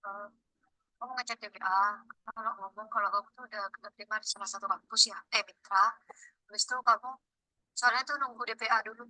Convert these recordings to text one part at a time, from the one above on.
Eh, kamu ngechat DBA, kalau ngomong kalau kamu tuh udah keterima di salah satu kampus ya, mitra. Habis itu kamu soalnya tuh nunggu DPA dulu.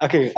Oke.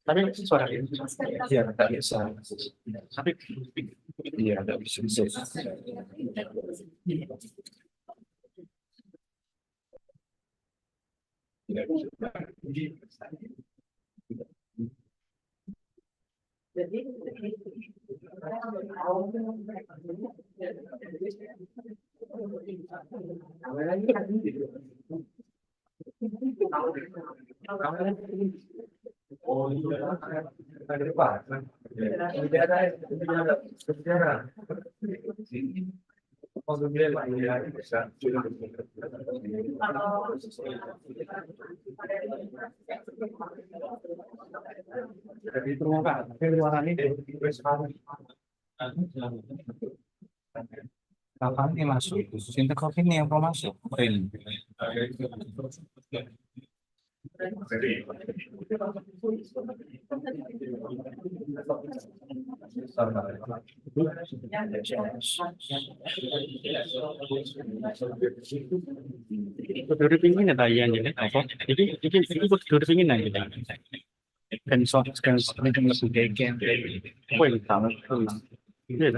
Tapi suara iya nggak bisa. Tapi iya nggak bisa. Oh iya, ada depan. Tidak ada sejarah. Oh, iya, bisa. Jadi terbuka, tapi ruangan ini sekarang. Kapan ini masuk? Sinta kopi ini yang mau masuk. Ini. Kudu pingin ya bayan jadi apa? Jadi kudu pingin aja. Kan soal kan lebih kayak kue tahu. Iya.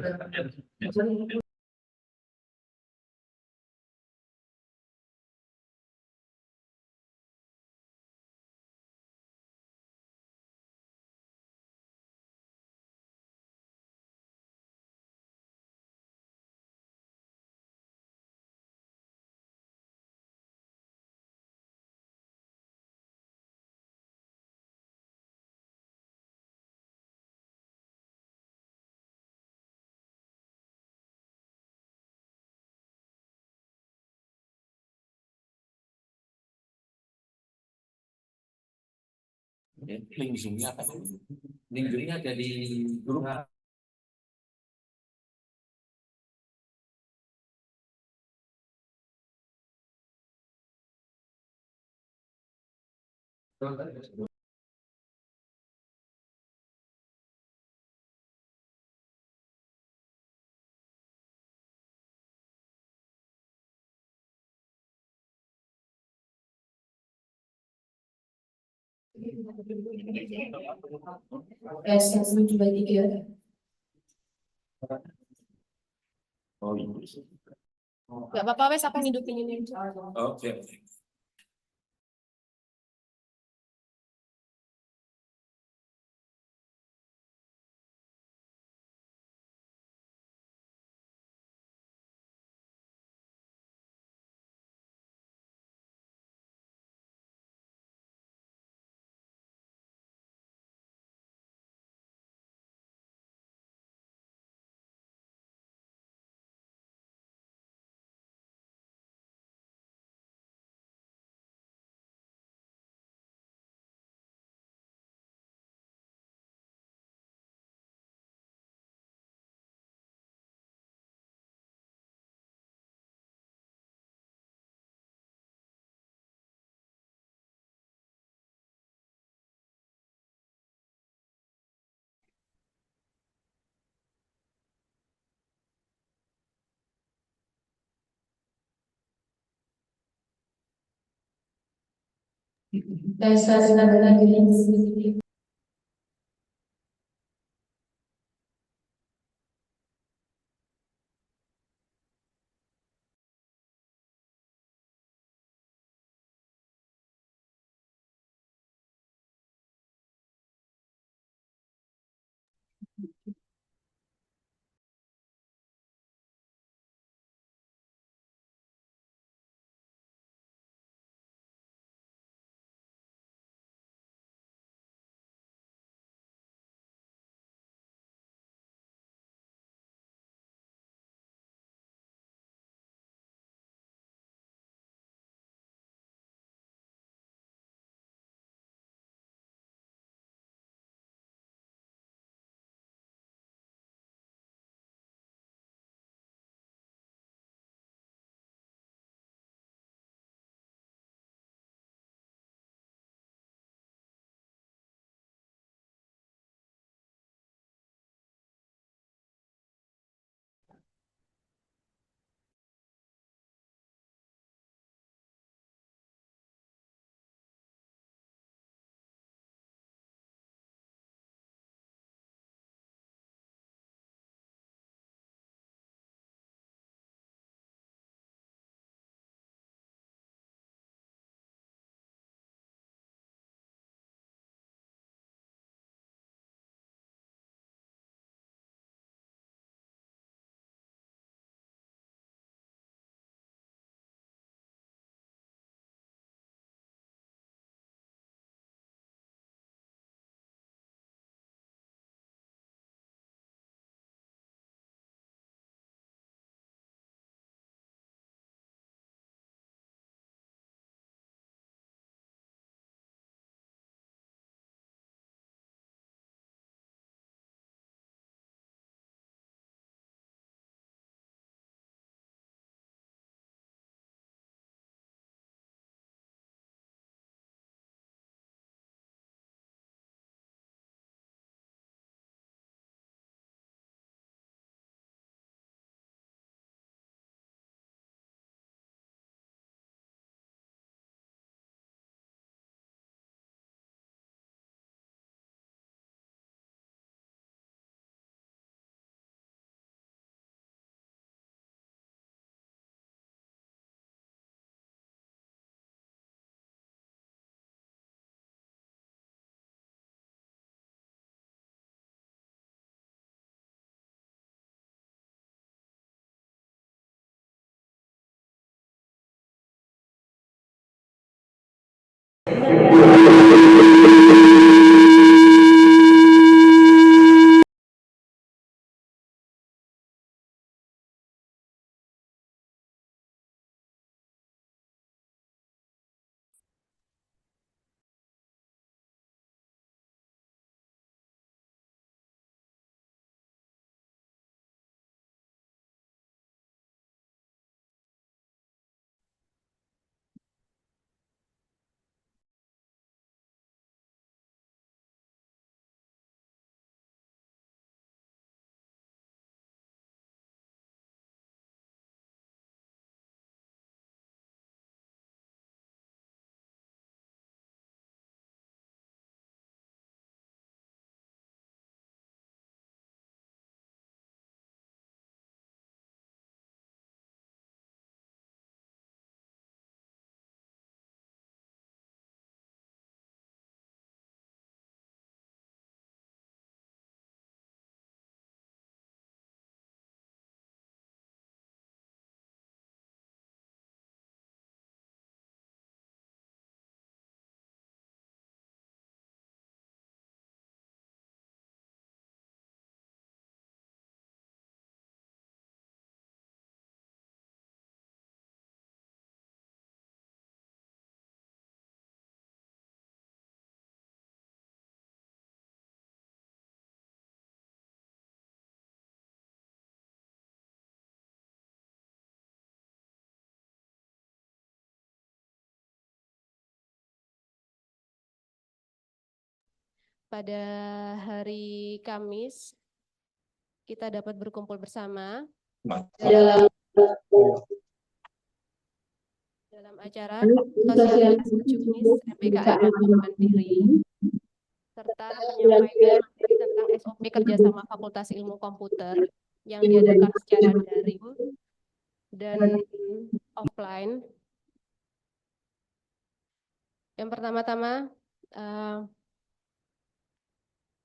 Link-nya apa? Link-nya ada di grup. Tes 1, 2, 3. Oh iya. Gak apa-apa wes aku ngidupin ini. Oke. Tes 1, 2, 3. pada hari Kamis kita dapat berkumpul bersama dalam acara sosialisasi Juknis MBKM Magang Mandiri serta penyampaian materi tentang SOP kerjasama Fakultas Ilmu Komputer yang diadakan secara daring dan offline. Yang pertama-tama,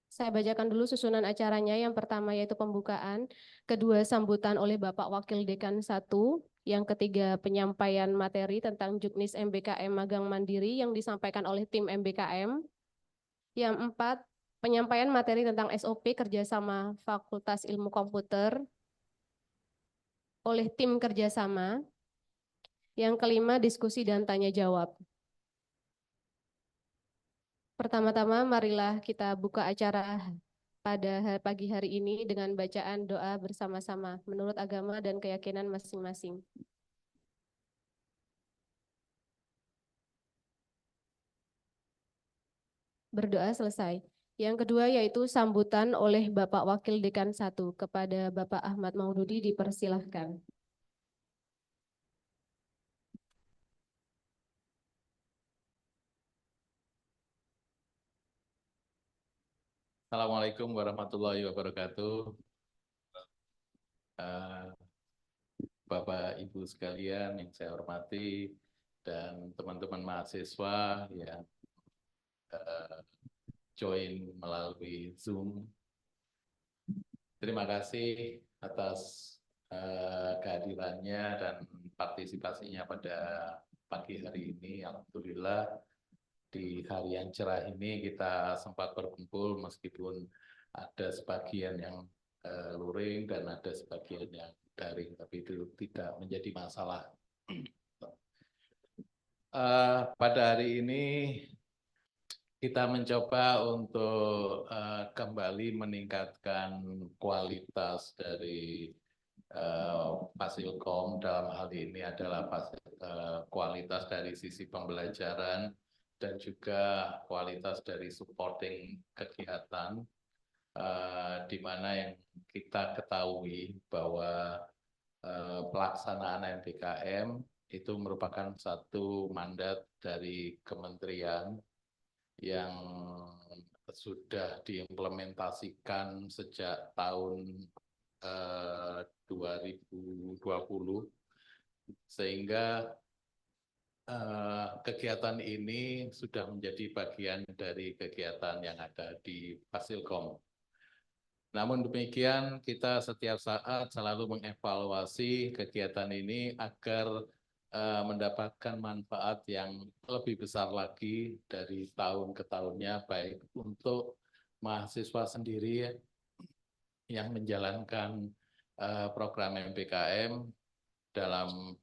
saya bacakan dulu susunan acaranya. Yang pertama yaitu pembukaan, kedua sambutan oleh Bapak Wakil Dekan 1, yang ketiga penyampaian materi tentang Juknis MBKM Magang Mandiri yang disampaikan oleh tim MBKM. Yang empat, penyampaian materi tentang SOP kerjasama Fakultas Ilmu Komputer oleh tim kerjasama. Yang kelima, diskusi dan tanya jawab. Pertama-tama, marilah kita buka acara pada pagi hari ini dengan bacaan doa bersama-sama menurut agama dan keyakinan masing-masing. Berdoa selesai. Yang kedua yaitu sambutan oleh Bapak Wakil Dekan 1 kepada Bapak Ahmad Maududi, dipersilahkan. Assalamualaikum warahmatullahi wabarakatuh. Bapak Ibu sekalian yang saya hormati dan teman-teman mahasiswa yang join melalui Zoom. Terima kasih atas kehadirannya dan partisipasinya pada pagi hari ini. Alhamdulillah di hari yang cerah ini kita sempat berkumpul meskipun ada sebagian yang luring dan ada sebagian yang daring, tapi itu tidak menjadi masalah. Pada hari ini kita mencoba untuk kembali meningkatkan kualitas dari Fasilkom. Dalam hal ini adalah kualitas dari sisi pembelajaran dan juga kualitas dari supporting kegiatan, di mana yang kita ketahui bahwa pelaksanaan MBKM itu merupakan satu mandat dari kementerian yang sudah diimplementasikan sejak tahun 2020, sehingga kegiatan ini sudah menjadi bagian dari kegiatan yang ada di Fasilkom. Namun demikian, kita setiap saat selalu mengevaluasi kegiatan ini agar mendapatkan manfaat yang lebih besar lagi dari tahun ke tahunnya, baik untuk mahasiswa sendiri yang menjalankan program MBKM dalam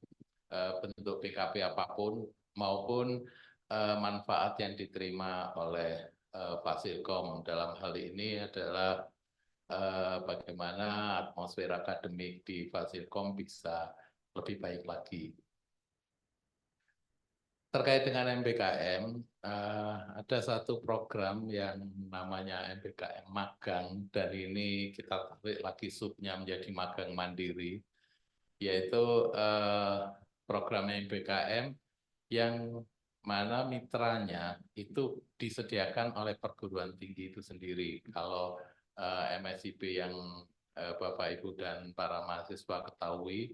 bentuk PKP apapun, maupun manfaat yang diterima oleh Fasilkom. Dalam hal ini adalah bagaimana atmosfer akademik di Fasilkom bisa lebih baik lagi. Terkait dengan MBKM, ada satu program yang namanya MBKM Magang, dan ini kita tarik lagi subnya menjadi Magang Mandiri, yaitu program MBKM yang mana mitranya itu disediakan oleh perguruan tinggi itu sendiri. Kalau MSIP yang Bapak Ibu dan para mahasiswa ketahui,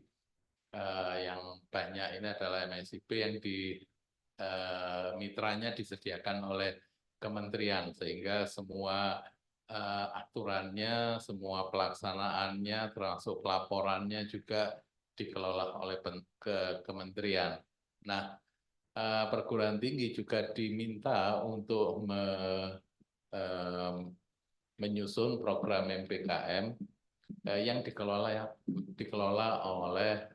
yang banyak ini adalah MSIP yang mitranya disediakan oleh kementerian, sehingga semua aturannya, semua pelaksanaannya, termasuk pelaporannya juga dikelola oleh kementerian. Nah, perguruan tinggi juga diminta untuk menyusun program MBKM yang dikelola oleh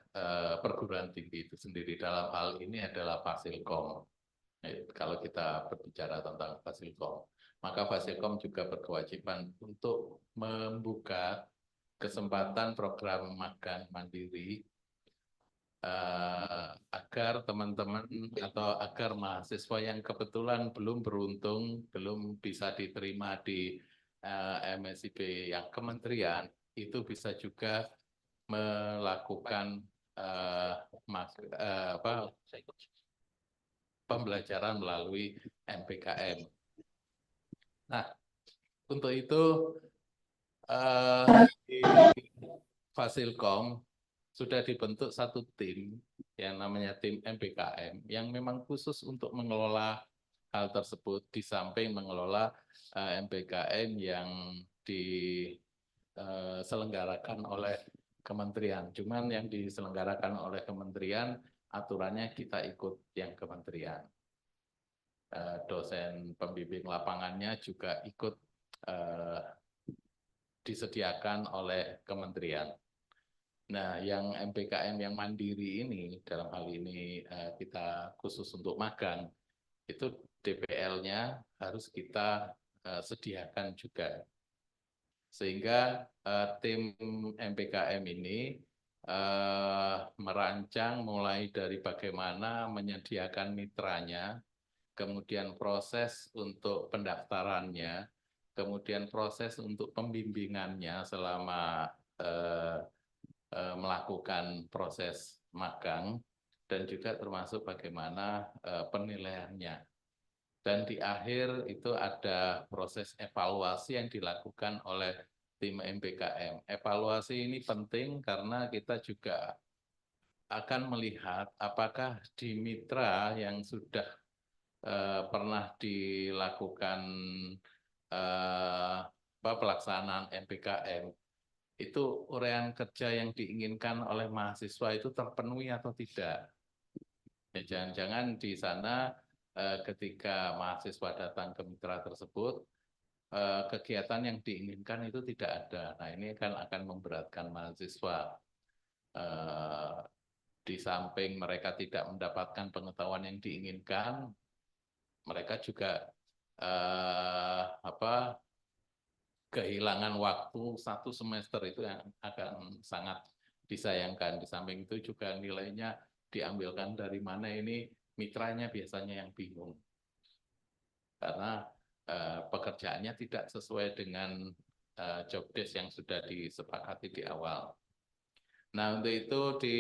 perguruan tinggi itu sendiri. Dalam hal ini adalah Fasilkom. Kalau kita berbicara tentang Fasilkom, maka Fasilkom juga berkewajiban untuk membuka kesempatan program magang mandiri agar teman-teman atau agar mahasiswa yang kebetulan belum beruntung, belum bisa diterima di MSIP yang kementerian, itu bisa juga melakukan pembelajaran melalui MPKM. Nah, untuk itu di Fasilkom sudah dibentuk satu tim yang namanya tim MPKM yang memang khusus untuk mengelola hal tersebut di samping mengelola MPKM yang diselenggarakan oleh kementerian. Cuman yang diselenggarakan oleh kementerian aturannya kita ikut yang kementerian. Dosen pembimbing lapangannya juga ikut disediakan oleh kementerian. Nah, yang MPKM yang mandiri ini, dalam hal ini kita khusus untuk magang, itu DPL-nya harus kita sediakan juga. Sehingga tim MPKM ini merancang mulai dari bagaimana menyediakan mitranya, kemudian proses untuk pendaftarannya, kemudian proses untuk pembimbingannya selama melakukan proses magang, dan juga termasuk bagaimana penilaiannya. Dan di akhir itu ada proses evaluasi yang dilakukan oleh tim MPKM. Evaluasi ini penting karena kita juga akan melihat apakah di mitra yang sudah pernah dilakukan pelaksanaan MPKM, itu uraian kerja yang diinginkan oleh mahasiswa itu terpenuhi atau tidak. Ya, jangan-jangan di sana ketika mahasiswa datang ke mitra tersebut, kegiatan yang diinginkan itu tidak ada. Nah, ini akan memberatkan mahasiswa. Di samping mereka tidak mendapatkan pengetahuan yang diinginkan, mereka juga kehilangan waktu 1 semester itu yang akan sangat disayangkan. Di samping itu juga nilainya diambilkan dari mana, ini mitranya biasanya yang bingung. Karena pekerjaannya tidak sesuai dengan job desk yang sudah disepakati di awal. Nah, untuk itu di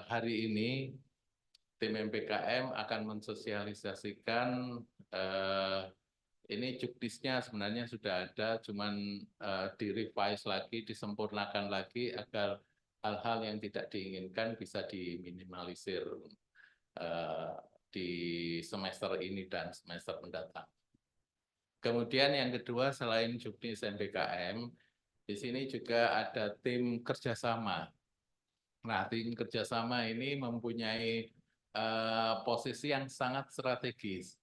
hari ini tim MPKM akan mensosialisasikan ini juknisnya sebenarnya sudah ada, cuman di-revise lagi, disempurnakan lagi agar hal-hal yang tidak diinginkan bisa diminimalisir di semester ini dan semester mendatang. Kemudian yang kedua, selain juknis MPKM, di sini juga ada tim kerjasama. Nah, tim kerjasama ini mempunyai posisi yang sangat strategis.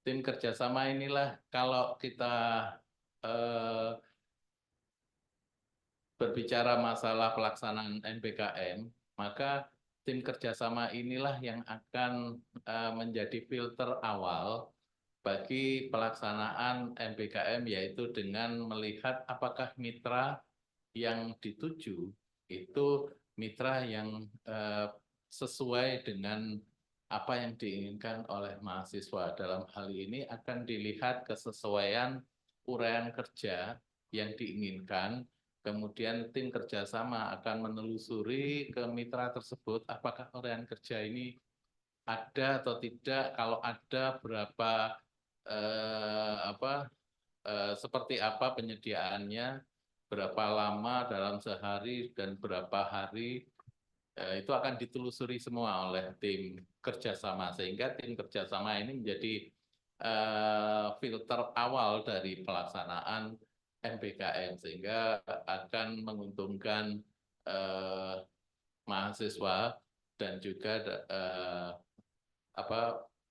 Tim kerjasama inilah kalau kita berbicara masalah pelaksanaan MPKM, maka tim kerjasama inilah yang akan menjadi filter awal bagi pelaksanaan MPKM, yaitu dengan melihat apakah mitra yang dituju itu mitra yang sesuai dengan apa yang diinginkan oleh mahasiswa. Dalam hal ini akan dilihat kesesuaian uraian kerja yang diinginkan, kemudian tim kerjasama akan menelusuri ke mitra tersebut apakah uraian kerja ini ada atau tidak, kalau ada berapa seperti apa penyediaannya, berapa lama dalam sehari dan berapa hari, itu akan ditelusuri semua oleh tim kerjasama, sehingga tim kerjasama ini menjadi filter awal dari pelaksanaan MPKM, sehingga akan menguntungkan mahasiswa dan juga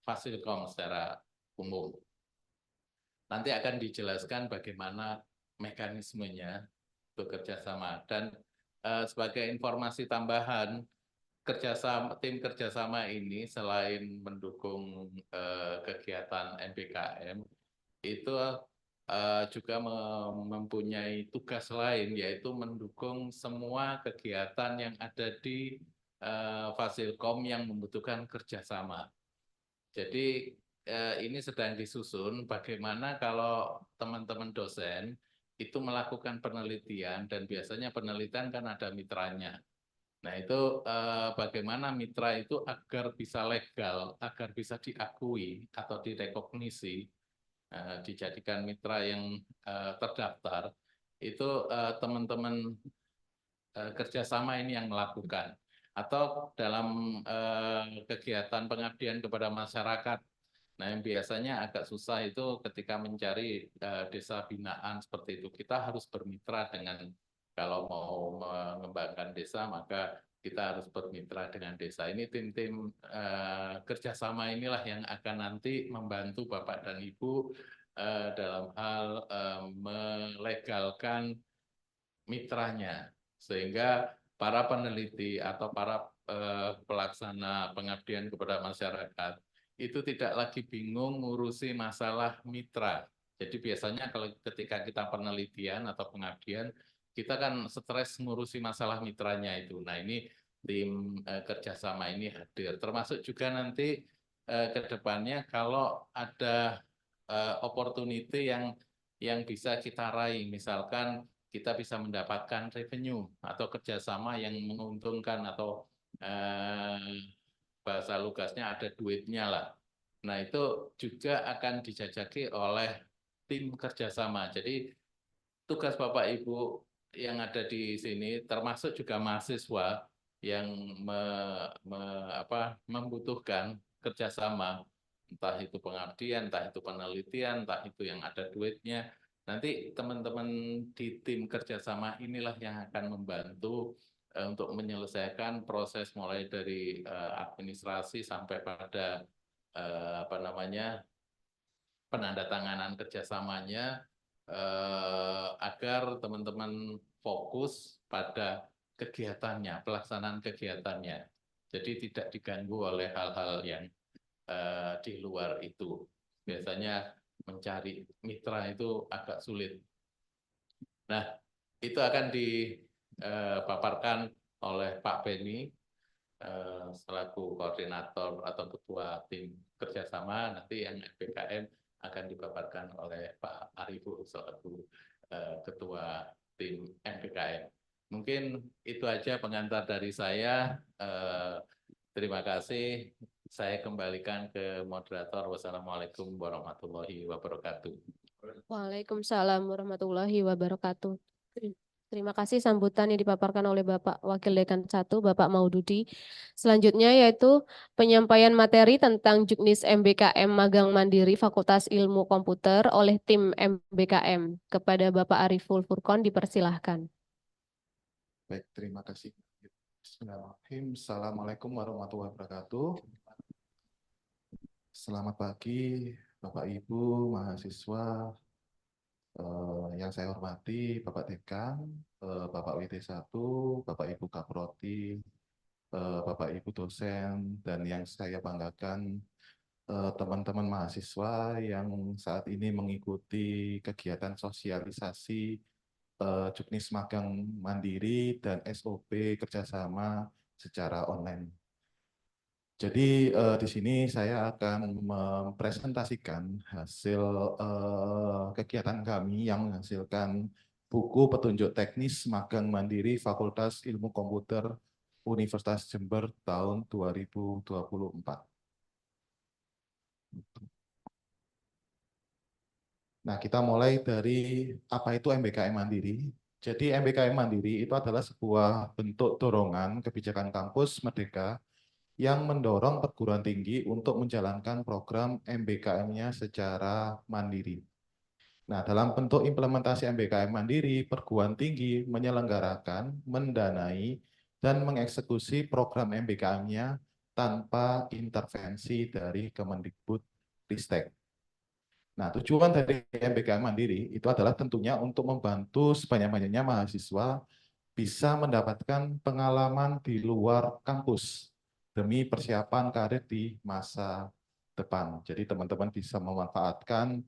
Fasilkom secara umum. Nanti akan dijelaskan bagaimana mekanismenya bekerja sama. Dan sebagai informasi tambahan, tim kerjasama ini selain mendukung kegiatan MPKM, itu juga mempunyai tugas lain, yaitu mendukung semua kegiatan yang ada di Fasilkom yang membutuhkan kerjasama. Jadi ini sedang disusun bagaimana kalau teman-teman dosen itu melakukan penelitian, dan biasanya penelitian kan ada mitranya. Nah itu bagaimana mitra itu agar bisa legal, agar bisa diakui atau direkognisi, dijadikan mitra yang terdaftar, itu teman-teman kerjasama ini yang melakukan. Atau dalam kegiatan pengabdian kepada masyarakat. Nah, yang biasanya agak susah itu ketika mencari desa binaan seperti itu. Kita harus bermitra dengan, kalau mau mengembangkan desa, maka kita harus bermitra dengan desa. Ini tim-tim kerjasama inilah yang akan nanti membantu Bapak dan Ibu dalam hal melegalkan mitranya, sehingga para peneliti atau para pelaksana pengabdian kepada masyarakat itu tidak lagi bingung ngurusi masalah mitra. Jadi biasanya kalau ketika kita penelitian atau pengabdian, kita kan stres ngurusi masalah mitranya itu. Nah ini tim kerjasama ini hadir. Termasuk juga nanti ke depannya kalau ada opportunity yang bisa kita raih, misalkan kita bisa mendapatkan revenue atau kerjasama yang menguntungkan, atau bahasa lugasnya ada duitnya lah. Nah itu juga akan dijajaki oleh tim kerjasama. Jadi tugas Bapak Ibu yang ada di sini, termasuk juga mahasiswa yang membutuhkan kerjasama, entah itu pengabdian, entah itu penelitian, entah itu yang ada duitnya. Nanti teman-teman di tim kerjasama inilah yang akan membantu untuk menyelesaikan proses mulai dari administrasi sampai pada penandatanganan kerjasamanya, agar teman-teman fokus pada kegiatannya, pelaksanaan kegiatannya. Jadi tidak diganggu oleh hal-hal yang di luar itu. Biasanya mencari mitra itu agak sulit. Nah, itu akan dipaparkan oleh Pak Beni selaku koordinator atau ketua tim kerjasama. Nanti yang MBKM akan dipaparkan oleh Pak Ariful selaku ketua tim MBKM. Mungkin itu aja pengantar dari saya. Terima kasih. Saya kembalikan ke moderator. Wassalamualaikum warahmatullahi wabarakatuh. Waalaikumsalam warahmatullahi wabarakatuh. Terima kasih sambutan yang dipaparkan oleh Bapak Wakil Dekan 1, Bapak Maududi. Selanjutnya yaitu penyampaian materi tentang Juknis MBKM Magang Mandiri Fakultas Ilmu Komputer oleh tim MBKM. Kepada Bapak Ariful Furqon dipersilahkan. Baik, terima kasih. Bismillahirrahmanirrahim. Assalamualaikum warahmatullahi wabarakatuh. Selamat pagi, Bapak Ibu, mahasiswa yang saya hormati, Bapak Dekan, Bapak WT1, Bapak Ibu Kaproti, Bapak Ibu dosen, dan yang saya banggakan teman-teman mahasiswa yang saat ini mengikuti kegiatan sosialisasi Juknis Magang Mandiri dan SOP kerjasama secara online. Jadi di sini saya akan mempresentasikan hasil kegiatan kami yang menghasilkan buku petunjuk teknis magang mandiri Fakultas Ilmu Komputer Universitas Jember tahun 2024. Nah, kita mulai dari apa itu MBKM Mandiri. Jadi MBKM Mandiri itu adalah sebuah bentuk dorongan kebijakan kampus Merdeka yang mendorong perguruan tinggi untuk menjalankan program MBKM-nya secara mandiri. Nah, dalam bentuk implementasi MBKM Mandiri, perguruan tinggi menyelenggarakan, mendanai, dan mengeksekusi program MBKM-nya tanpa intervensi dari Kemendikbud-Ristek. Nah, tujuan dari MBKM Mandiri itu adalah tentunya untuk membantu sebanyak-banyaknya mahasiswa bisa mendapatkan pengalaman di luar kampus demi persiapan karir di masa depan. Jadi teman-teman bisa memanfaatkan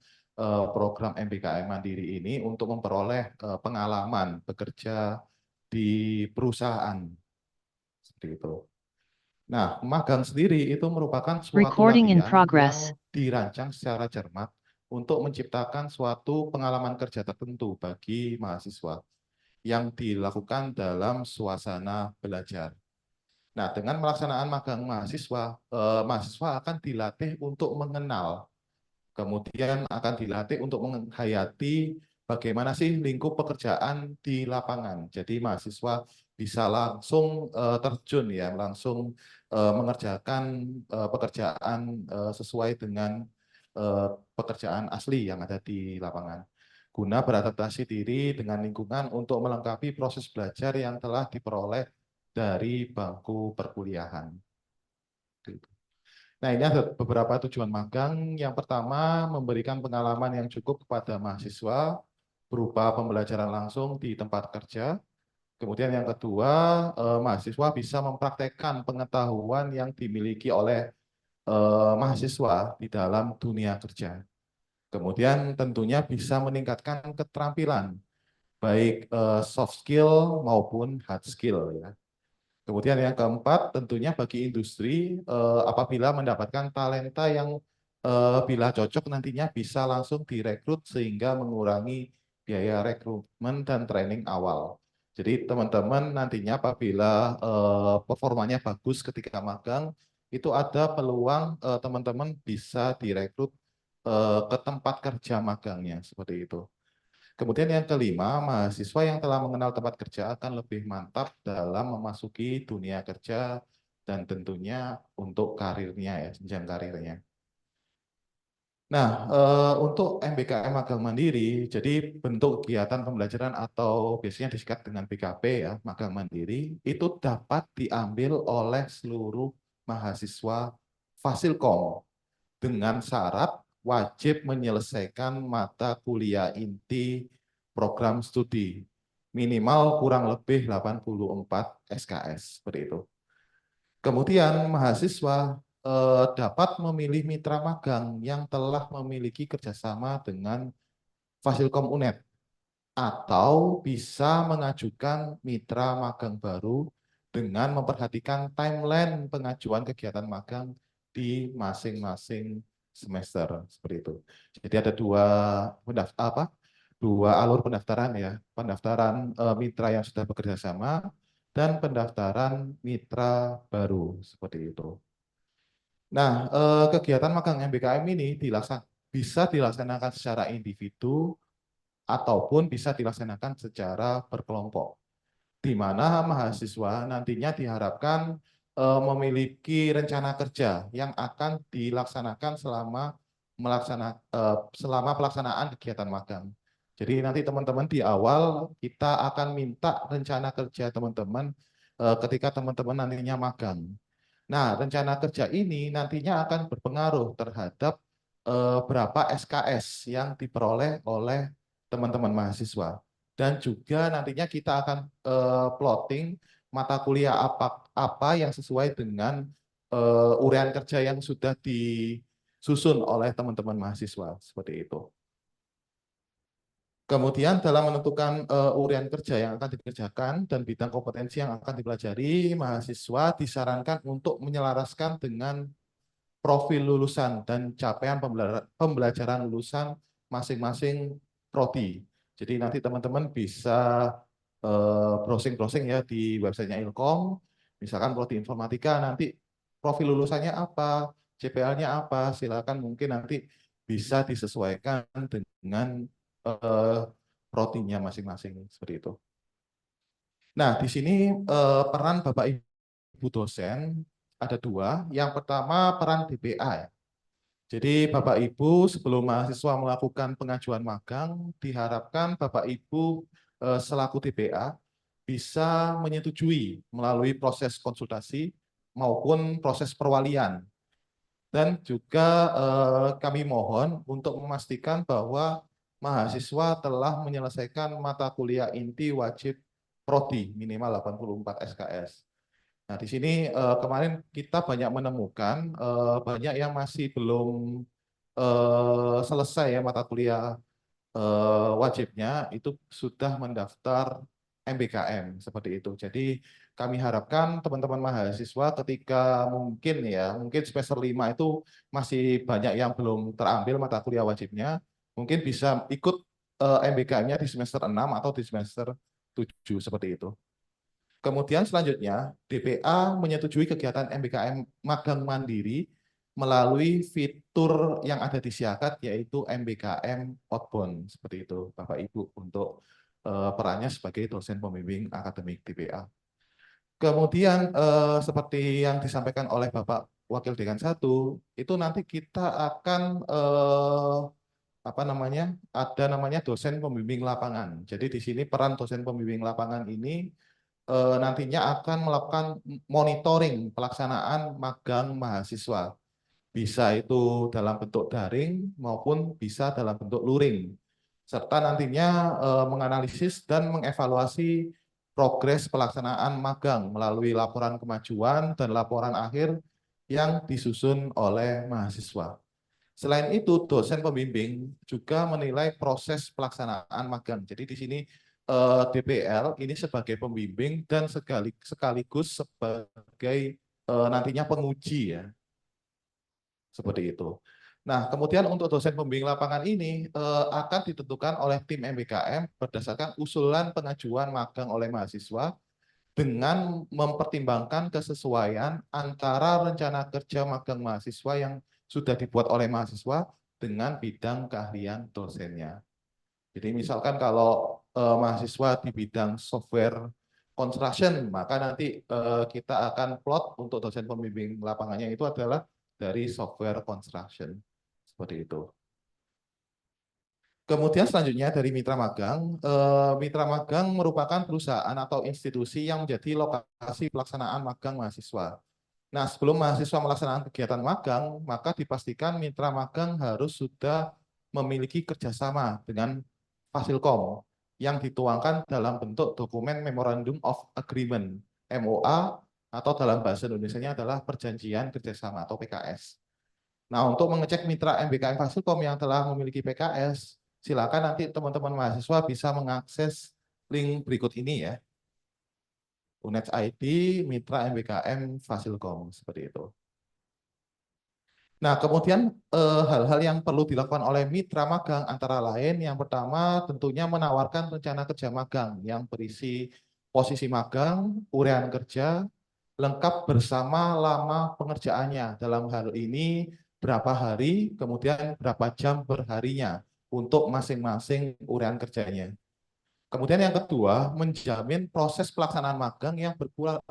program MBKM Mandiri ini untuk memperoleh pengalaman bekerja di perusahaan. Seperti itu. Nah, magang sendiri itu merupakan suatu Recording in latihan progress. yang dirancang secara cermat untuk menciptakan suatu pengalaman kerja tertentu bagi mahasiswa yang dilakukan dalam suasana belajar. Nah, dengan pelaksanaan magang mahasiswa, mahasiswa akan dilatih untuk mengenal, kemudian akan dilatih untuk menghayati bagaimana sih lingkup pekerjaan di lapangan. Jadi mahasiswa bisa langsung terjun ya, langsung mengerjakan pekerjaan sesuai dengan pekerjaan asli yang ada di lapangan. Guna beradaptasi diri dengan lingkungan untuk melengkapi proses belajar yang telah diperoleh dari bangku perkuliahan. Nah, ini ada beberapa tujuan magang. Yang pertama, memberikan pengalaman yang cukup kepada mahasiswa berupa pembelajaran langsung di tempat kerja. Kemudian yang kedua, mahasiswa bisa mempraktekkan pengetahuan yang dimiliki oleh mahasiswa di dalam dunia kerja. Kemudian tentunya bisa meningkatkan keterampilan, baik soft skill maupun hard skill ya. Kemudian yang keempat, tentunya bagi industri, apabila mendapatkan talenta yang bila cocok nantinya bisa langsung direkrut sehingga mengurangi biaya rekrutmen dan training awal. Jadi teman-teman nantinya apabila performanya bagus ketika magang, itu ada peluang teman-teman bisa direkrut ke tempat kerja magangnya, seperti itu. Kemudian yang kelima, mahasiswa yang telah mengenal tempat kerja akan lebih mantap dalam memasuki dunia kerja dan tentunya untuk karirnya ya, jenjang karirnya. Nah, untuk MBKM Magang Mandiri, jadi bentuk kegiatan pembelajaran atau biasanya disingkat dengan BKP ya, Magang Mandiri, itu dapat diambil oleh seluruh mahasiswa Fasilkom dengan syarat wajib menyelesaikan mata kuliah inti program studi minimal kurang lebih 84 SKS seperti itu. Kemudian mahasiswa dapat memilih mitra magang yang telah memiliki kerjasama dengan Fasilkom UNED atau bisa mengajukan mitra magang baru dengan memperhatikan timeline pengajuan kegiatan magang di masing-masing semester seperti itu. Jadi ada dua alur pendaftaran ya, pendaftaran mitra yang sudah bekerja sama dan pendaftaran mitra baru seperti itu. Nah, kegiatan magang MBKM ini bisa dilaksanakan secara individu ataupun bisa dilaksanakan secara berkelompok, di mana mahasiswa nantinya diharapkan memiliki rencana kerja yang akan dilaksanakan selama pelaksanaan kegiatan magang. Jadi nanti teman-teman di awal kita akan minta rencana kerja teman-teman ketika teman-teman nantinya magang. Nah, rencana kerja ini nantinya akan berpengaruh terhadap berapa SKS yang diperoleh oleh teman-teman mahasiswa. Dan juga nantinya kita akan plotting mata kuliah apa yang sesuai dengan uraian kerja yang sudah disusun oleh teman-teman mahasiswa. Seperti itu. Kemudian dalam menentukan uraian kerja yang akan dikerjakan dan bidang kompetensi yang akan dipelajari, mahasiswa disarankan untuk menyelaraskan dengan profil lulusan dan capaian pembelajaran lulusan masing-masing prodi. Jadi nanti teman-teman bisa browsing-browsing ya di websitenya Ilkom, misalkan prodi informatika, nanti profil lulusannya apa, CPL-nya apa, silakan mungkin nanti bisa disesuaikan dengan prodinya masing-masing seperti itu. Nah, di sini peran Bapak Ibu dosen ada dua. Yang pertama peran DPA ya. Jadi Bapak Ibu sebelum mahasiswa melakukan pengajuan magang, diharapkan Bapak Ibu selaku DPA bisa menyetujui melalui proses konsultasi maupun proses perwalian. Dan juga kami mohon untuk memastikan bahwa mahasiswa telah menyelesaikan mata kuliah inti wajib prodi minimal 84 SKS. Nah, di sini kemarin kita banyak menemukan banyak yang masih belum selesai ya mata kuliah wajibnya itu sudah mendaftar MBKM seperti itu. Jadi kami harapkan teman-teman mahasiswa ketika mungkin semester 5 itu masih banyak yang belum terambil mata kuliah wajibnya, mungkin bisa ikut MBKM-nya di semester 6 atau di semester 7 seperti itu. Kemudian selanjutnya, DPA menyetujui kegiatan MBKM magang mandiri melalui fitur yang ada di Siakat, yaitu MBKM Outbound. Seperti itu, Bapak Ibu, untuk perannya sebagai dosen pembimbing akademik DPA. Kemudian seperti yang disampaikan oleh Bapak Wakil Dekan 1, itu nanti kita akan ada namanya dosen pembimbing lapangan. Jadi di sini peran dosen pembimbing lapangan ini nantinya akan melakukan monitoring pelaksanaan magang mahasiswa. Bisa itu dalam bentuk daring maupun bisa dalam bentuk luring. Serta nantinya menganalisis dan mengevaluasi progres pelaksanaan magang melalui laporan kemajuan dan laporan akhir yang disusun oleh mahasiswa. Selain itu, dosen pembimbing juga menilai proses pelaksanaan magang. Jadi di sini DPL ini sebagai pembimbing dan sekaligus sebagai nantinya penguji ya. Seperti itu. Nah, kemudian untuk dosen pembimbing lapangan ini akan ditentukan oleh tim MBKM berdasarkan usulan pengajuan magang oleh mahasiswa dengan mempertimbangkan kesesuaian antara rencana kerja magang mahasiswa yang sudah dibuat oleh mahasiswa dengan bidang keahlian dosennya. Jadi misalkan kalau mahasiswa di bidang software construction, maka nanti kita akan plot untuk dosen pembimbing lapangannya itu adalah dari software construction. Seperti itu. Kemudian selanjutnya dari mitra magang. Mitra magang merupakan perusahaan atau institusi yang menjadi lokasi pelaksanaan magang mahasiswa. Nah, sebelum mahasiswa melaksanakan kegiatan magang, maka dipastikan mitra magang harus sudah memiliki kerjasama dengan Fasilkom yang dituangkan dalam bentuk dokumen Memorandum of Agreement (MOA) atau dalam bahasa Indonesianya adalah Perjanjian Kerjasama atau PKS. Nah, untuk mengecek mitra MBKM Fasilkom yang telah memiliki PKS, silakan nanti teman-teman mahasiswa bisa mengakses link berikut ini ya. UNED ID Mitra MBKM Fasilkom seperti itu. Nah, kemudian hal-hal yang perlu dilakukan oleh mitra magang antara lain yang pertama tentunya menawarkan rencana kerja magang yang berisi posisi magang, urean kerja, lengkap bersama lama pengerjaannya. Dalam hal ini berapa hari, kemudian berapa jam perharinya untuk masing-masing urean kerjanya. Kemudian yang kedua, menjamin proses pelaksanaan magang yang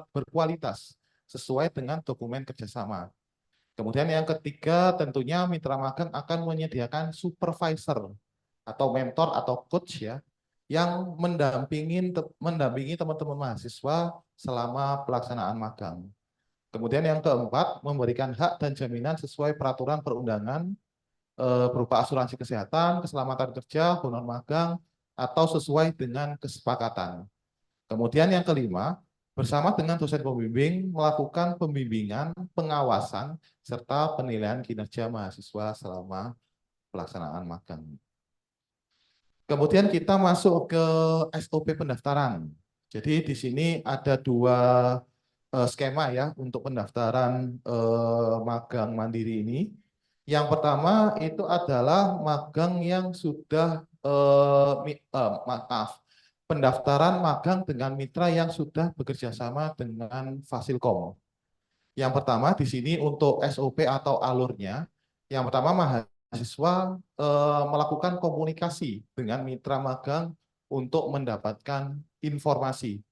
berkualitas sesuai dengan dokumen kerjasama. Kemudian yang ketiga, tentunya mitra magang akan menyediakan supervisor atau mentor atau coach ya, yang mendampingi teman-teman mahasiswa selama pelaksanaan magang. Kemudian yang keempat, memberikan hak dan jaminan sesuai peraturan perundangan berupa asuransi kesehatan, keselamatan kerja, honor magang, atau sesuai dengan kesepakatan. Kemudian yang kelima, bersama dengan dosen pembimbing melakukan pembimbingan, pengawasan, serta penilaian kinerja mahasiswa selama pelaksanaan magang. Kemudian kita masuk ke SOP pendaftaran. Jadi di sini ada dua skema ya untuk pendaftaran magang mandiri ini. Yang pertama itu adalah magang yang sudah pendaftaran magang dengan mitra yang sudah bekerja sama dengan Fasilkom. Yang pertama di sini untuk SOP atau alurnya, yang pertama mahasiswa melakukan komunikasi dengan mitra magang untuk mendapatkan informasi.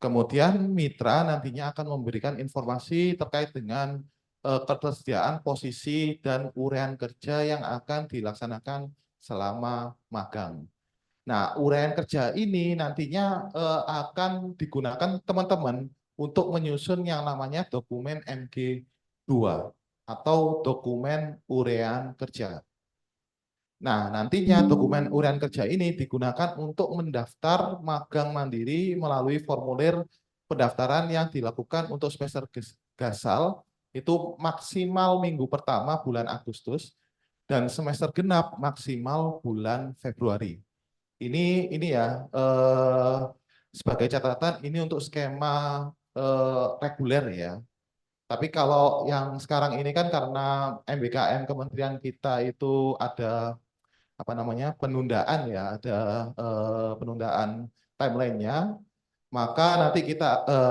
Kemudian mitra nantinya akan memberikan informasi terkait dengan ketersediaan posisi dan urean kerja yang akan dilaksanakan selama magang. Nah, uraian kerja ini nantinya akan digunakan teman-teman untuk menyusun yang namanya dokumen MG2 atau dokumen uraian kerja. Nah, nantinya dokumen uraian kerja ini digunakan untuk mendaftar magang mandiri melalui formulir pendaftaran yang dilakukan untuk semester gasal itu maksimal minggu pertama bulan Agustus dan semester genap maksimal bulan Februari. Ini ya Sebagai catatan, ini untuk skema reguler ya. Tapi kalau yang sekarang ini kan karena MBKM Kementerian kita itu ada apa namanya penundaan ya, ada penundaan timelinenya, maka nanti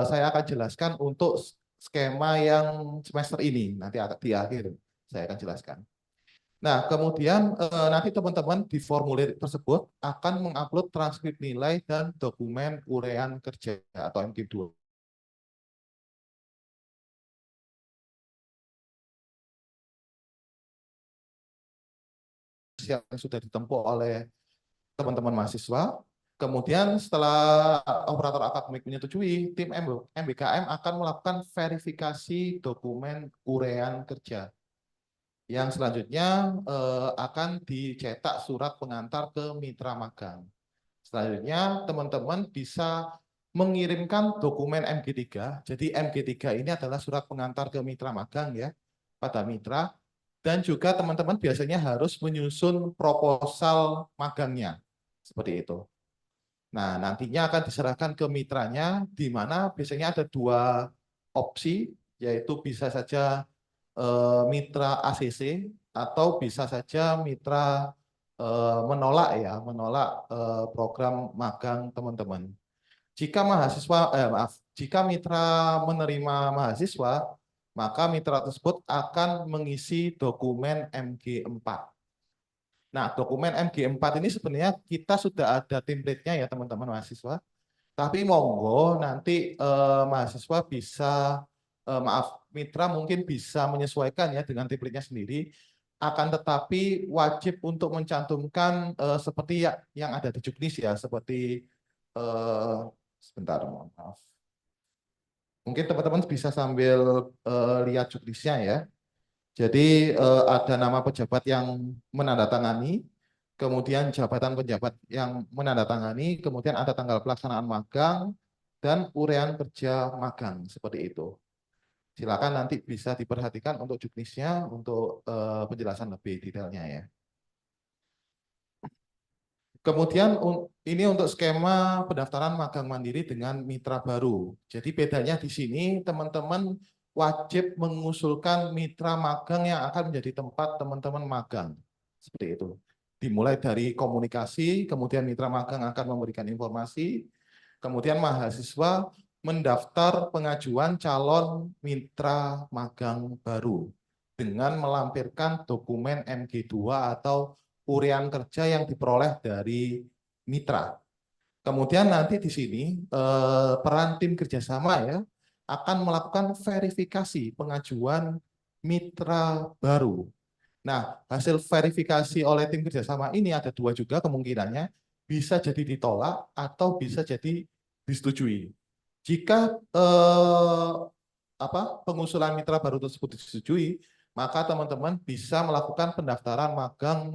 saya akan jelaskan untuk skema yang semester ini nanti di akhir saya akan jelaskan. Nah, kemudian nanti teman-teman di formulir tersebut akan mengupload transkrip nilai dan dokumen uraian kerja atau MK2. Yang sudah ditempuh oleh teman-teman mahasiswa. Kemudian setelah operator akademik menyetujui, tim MBKM akan melakukan verifikasi dokumen uraian kerja. Yang selanjutnya akan dicetak surat pengantar ke mitra magang. Selanjutnya teman-teman bisa mengirimkan dokumen MG3. Jadi MG3 ini adalah surat pengantar ke mitra magang ya, pada mitra. Dan juga teman-teman biasanya harus menyusun proposal magangnya. Seperti itu. Nah, nantinya akan diserahkan ke mitranya, di mana biasanya ada dua opsi, yaitu bisa saja mitra ACC, atau bisa saja mitra menolak ya, menolak program magang teman-teman. Jika jika mitra menerima mahasiswa, maka mitra tersebut akan mengisi dokumen MG4. Nah, dokumen MG4 ini sebenarnya kita sudah ada template-nya ya teman-teman mahasiswa. Tapi monggo nanti mahasiswa bisa, mitra mungkin bisa menyesuaikan ya dengan template-nya sendiri. Akan tetapi wajib untuk mencantumkan seperti yang ada di Juknis ya, seperti sebentar, mohon maaf. Mungkin teman-teman bisa sambil lihat Juknisnya ya. Jadi ada nama pejabat yang menandatangani, kemudian jabatan pejabat yang menandatangani, kemudian ada tanggal pelaksanaan magang, dan uraian kerja magang, seperti itu. Silakan nanti bisa diperhatikan untuk juknisnya, untuk penjelasan lebih detailnya ya. Kemudian ini untuk skema pendaftaran magang mandiri dengan mitra baru. Jadi bedanya di sini teman-teman wajib mengusulkan mitra magang yang akan menjadi tempat teman-teman magang. Seperti itu. Dimulai dari komunikasi, kemudian mitra magang akan memberikan informasi, kemudian mahasiswa mendaftar pengajuan calon mitra magang baru dengan melampirkan dokumen MG2 atau uraian kerja yang diperoleh dari mitra. Kemudian nanti di sini peran tim kerjasama ya akan melakukan verifikasi pengajuan mitra baru. Nah, hasil verifikasi oleh tim kerjasama ini ada dua juga kemungkinannya, bisa jadi ditolak atau bisa jadi disetujui. Jika pengusulan mitra baru tersebut disetujui, maka teman-teman bisa melakukan pendaftaran magang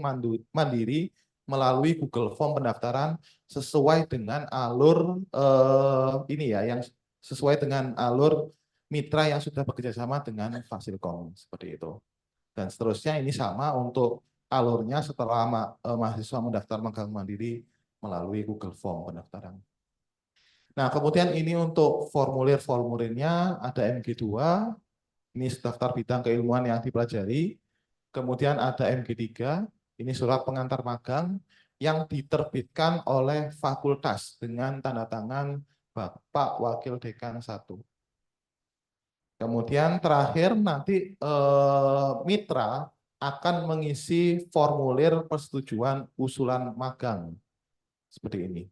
mandiri melalui Google Form pendaftaran sesuai dengan alur ini ya, yang sesuai dengan alur mitra yang sudah bekerja sama dengan Fasilkom, seperti itu. Dan seterusnya ini sama untuk alurnya setelah mahasiswa mendaftar magang mandiri melalui Google Form pendaftaran. Nah, kemudian ini untuk formulir-formulirnya ada MG2, ini daftar bidang keilmuan yang dipelajari. Kemudian ada MG3, ini surat pengantar magang yang diterbitkan oleh fakultas dengan tanda tangan Bapak Wakil Dekan 1. Kemudian terakhir nanti mitra akan mengisi formulir persetujuan usulan magang. Seperti ini.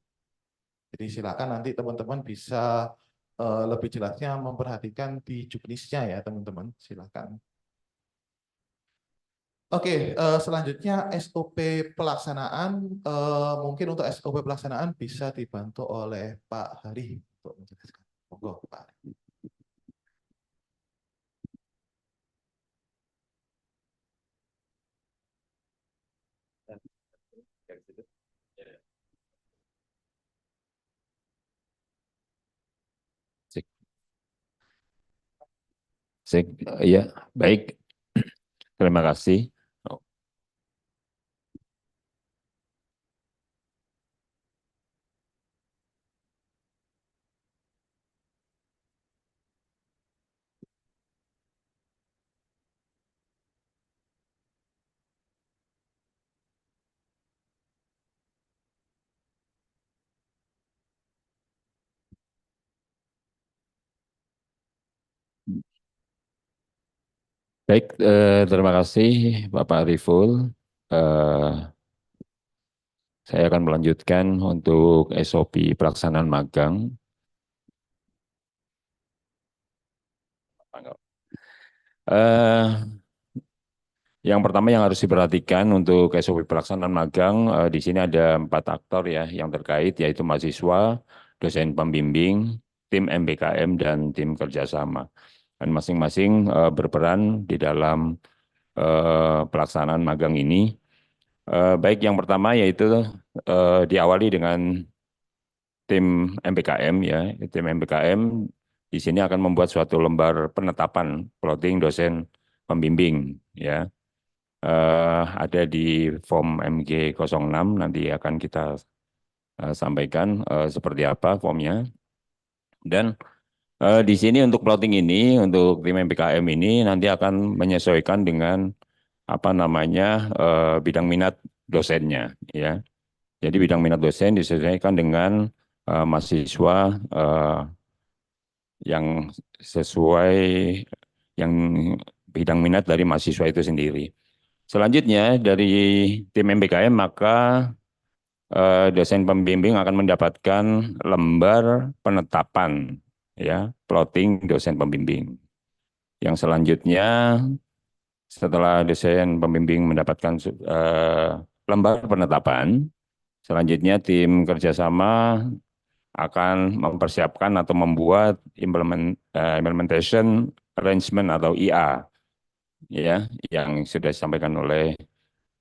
Jadi silakan nanti teman-teman bisa lebih jelasnya memperhatikan di juknisnya ya teman-teman, silakan. Oke, selanjutnya SOP pelaksanaan, mungkin untuk SOP pelaksanaan bisa dibantu oleh Pak Hari untuk menjelaskan. Monggo Pak Hari. Ya, baik. Terima kasih. Baik, terima kasih Bapak Riful. Eh, saya akan melanjutkan untuk SOP pelaksanaan magang. Eh, yang pertama yang harus diperhatikan untuk SOP pelaksanaan magang, di sini ada 4 aktor ya yang terkait, yaitu mahasiswa, dosen pembimbing, tim MBKM, dan tim kerjasama. Dan masing-masing berperan di dalam pelaksanaan magang ini. Baik, yang pertama yaitu diawali dengan tim MBKM ya. Tim MBKM di sini akan membuat suatu lembar penetapan plotting dosen pembimbing ya. Ada di form MG06, nanti akan kita sampaikan seperti apa formnya. Dan di sini untuk plotting ini, untuk tim MBKM ini nanti akan menyesuaikan dengan apa namanya bidang minat dosennya ya. Jadi bidang minat dosen disesuaikan dengan mahasiswa yang sesuai yang bidang minat dari mahasiswa itu sendiri. Selanjutnya dari tim MBKM maka dosen pembimbing akan mendapatkan lembar penetapan ya plotting dosen pembimbing. Yang selanjutnya setelah dosen pembimbing mendapatkan lembar penetapan, selanjutnya tim kerjasama akan mempersiapkan atau membuat implementation arrangement atau IA ya yang sudah disampaikan oleh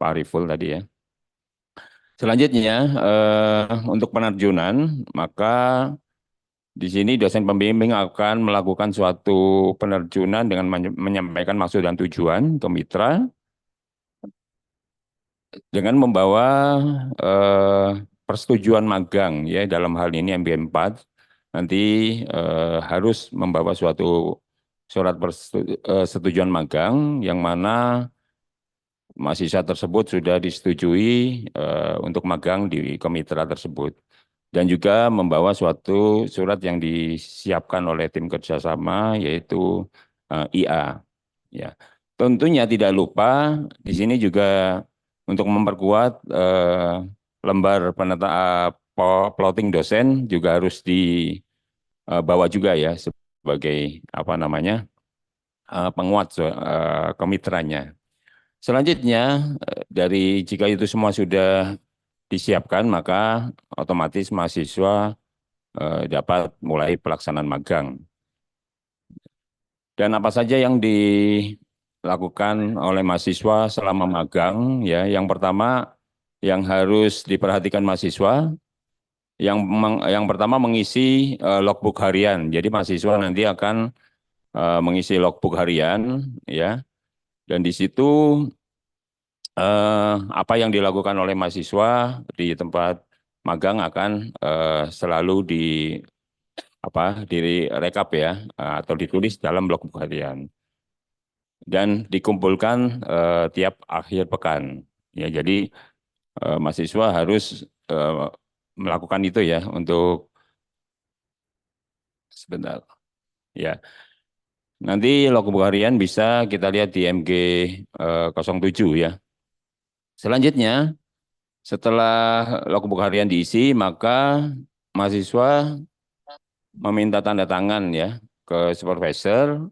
Pak Riful tadi ya. Selanjutnya untuk penerjunan maka di sini dosen pembimbing akan melakukan suatu penerjunan dengan menyampaikan maksud dan tujuan ke mitra dengan membawa persetujuan magang ya dalam hal ini MB4 nanti harus membawa suatu surat persetujuan magang yang mana mahasiswa tersebut sudah disetujui untuk magang di kemitra tersebut dan juga membawa suatu surat yang disiapkan oleh tim kerjasama yaitu IA ya. Tentunya tidak lupa di sini juga untuk memperkuat lembar plotting dosen juga harus dibawa juga ya sebagai apa namanya penguat kemitranya. Selanjutnya dari jika itu semua sudah disiapkan maka otomatis mahasiswa dapat mulai pelaksanaan magang. Dan apa saja yang dilakukan oleh mahasiswa selama magang ya. Yang pertama yang harus diperhatikan mahasiswa yang pertama mengisi logbook harian. Jadi mahasiswa nanti akan mengisi logbook harian ya. Dan di situ apa yang dilakukan oleh mahasiswa di tempat magang akan selalu direkap ya atau ditulis dalam logbook harian dan dikumpulkan tiap akhir pekan ya. Jadi mahasiswa harus melakukan itu ya untuk sebentar ya. Nanti logbook harian bisa kita lihat di MG 07 ya. Selanjutnya setelah logbook harian diisi maka mahasiswa meminta tanda tangan ya ke supervisor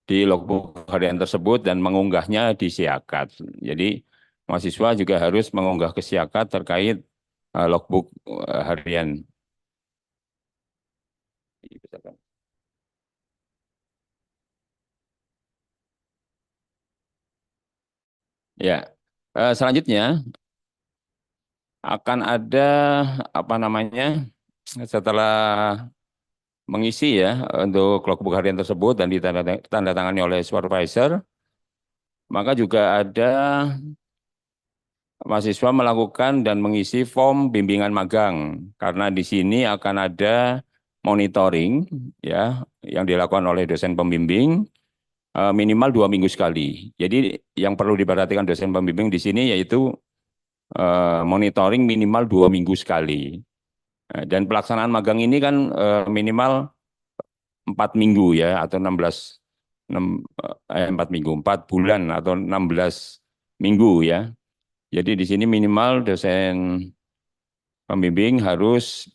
di logbook harian tersebut dan mengunggahnya di Siakat. Jadi mahasiswa juga harus mengunggah ke Siakat terkait logbook harian. Ya, selanjutnya akan ada apa namanya setelah mengisi ya untuk logbook harian tersebut dan ditandatangani oleh supervisor, maka juga ada mahasiswa melakukan dan mengisi form bimbingan magang karena di sini akan ada monitoring ya yang dilakukan oleh dosen pembimbing minimal 2 minggu sekali. Jadi yang perlu diperhatikan dosen pembimbing di sini yaitu monitoring minimal 2 minggu sekali. Dan pelaksanaan magang ini kan minimal 4 minggu ya atau 16 4 minggu, 4 bulan atau 16 minggu ya. Jadi di sini minimal dosen pembimbing harus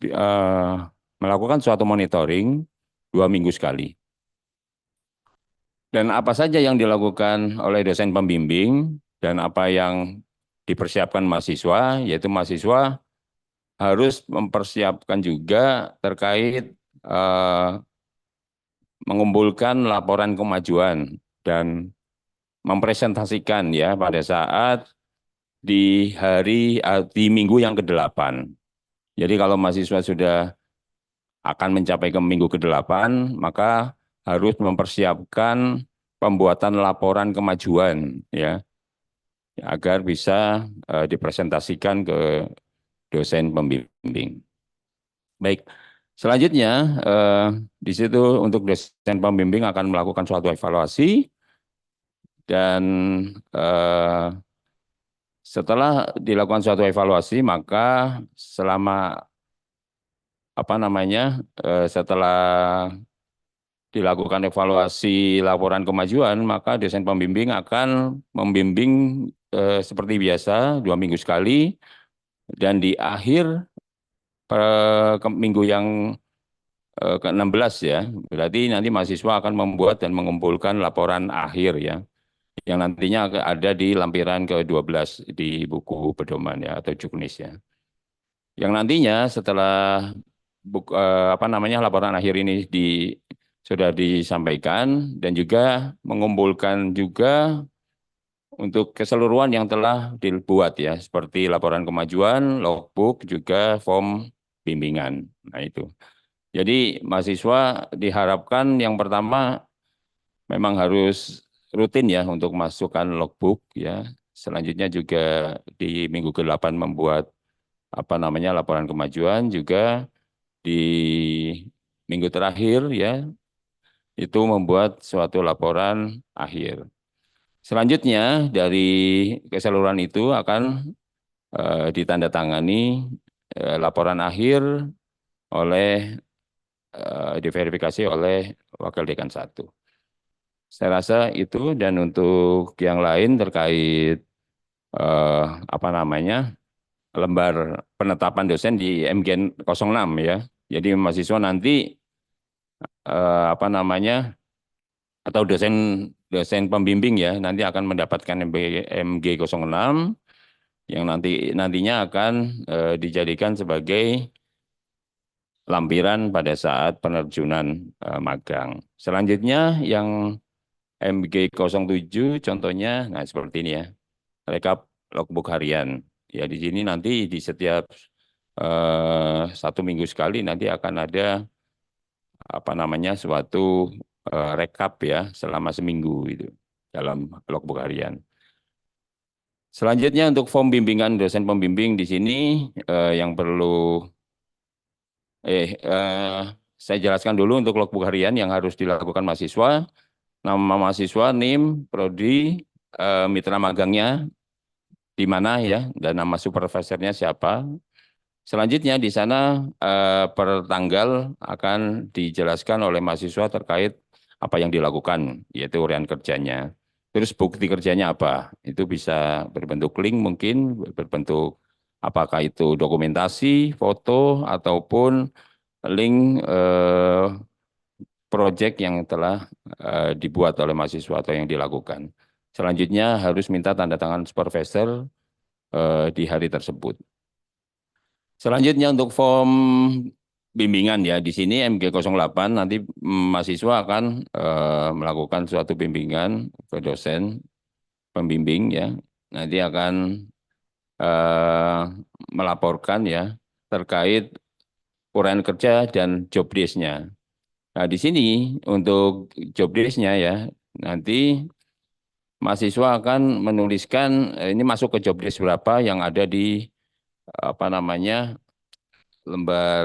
melakukan suatu monitoring 2 minggu sekali. Dan apa saja yang dilakukan oleh dosen pembimbing dan apa yang dipersiapkan mahasiswa, yaitu mahasiswa harus mempersiapkan juga terkait mengumpulkan laporan kemajuan dan mempresentasikan ya pada saat di minggu yang ke-8. Jadi kalau mahasiswa sudah akan mencapai ke minggu ke-8, maka harus mempersiapkan pembuatan laporan kemajuan ya agar bisa dipresentasikan ke dosen pembimbing. Baik, selanjutnya di situ untuk dosen pembimbing akan melakukan suatu evaluasi dan setelah dilakukan suatu evaluasi maka selama setelah dilakukan evaluasi laporan kemajuan, maka dosen pembimbing akan membimbing seperti biasa 2 minggu sekali, dan di akhir minggu yang ke-16 ya, berarti nanti mahasiswa akan membuat dan mengumpulkan laporan akhir ya, yang nantinya ada di lampiran ke-12 di buku pedoman ya atau juknis ya. Yang nantinya setelah laporan akhir ini sudah disampaikan dan juga mengumpulkan juga untuk keseluruhan yang telah dibuat ya, seperti laporan kemajuan, logbook, juga form bimbingan. Nah itu. Jadi mahasiswa diharapkan yang pertama memang harus rutin ya untuk masukkan logbook ya. Selanjutnya juga di minggu ke-8 membuat laporan kemajuan, juga di minggu terakhir ya itu membuat suatu laporan akhir. Selanjutnya dari keseluruhan itu akan ditandatangani laporan akhir oleh diverifikasi oleh Wakil Dekan 1. Saya rasa itu, dan untuk yang lain terkait lembar penetapan dosen di MGN 06 ya. Jadi mahasiswa nanti atau dosen pembimbing ya nanti akan mendapatkan MG 06 yang nantinya akan dijadikan sebagai lampiran pada saat penerjunan magang. Selanjutnya yang MG 07 contohnya seperti ini ya. Rekap logbook harian. Ya di sini nanti di setiap 1 minggu sekali nanti akan ada suatu rekap ya selama seminggu itu dalam logbook harian. Selanjutnya untuk form bimbingan dosen pembimbing di sini yang perlu saya jelaskan dulu untuk logbook harian yang harus dilakukan mahasiswa. Nama mahasiswa, NIM, prodi, mitra magangnya di mana ya, dan nama supervisornya siapa. Selanjutnya di sana per tanggal akan dijelaskan oleh mahasiswa terkait apa yang dilakukan, yaitu uraian kerjanya. Terus bukti kerjanya apa? Itu bisa berbentuk link mungkin, berbentuk apakah itu dokumentasi, foto, ataupun link proyek yang telah dibuat oleh mahasiswa atau yang dilakukan. Selanjutnya harus minta tanda tangan supervisor di hari tersebut. Selanjutnya untuk form bimbingan ya, di sini MG 08 nanti mahasiswa akan melakukan suatu bimbingan ke dosen pembimbing ya. Nanti akan melaporkan ya terkait uraian kerja dan job desk-nya. Nah, di sini untuk job desk-nya ya, nanti mahasiswa akan menuliskan ini masuk ke job desk berapa yang ada di lembar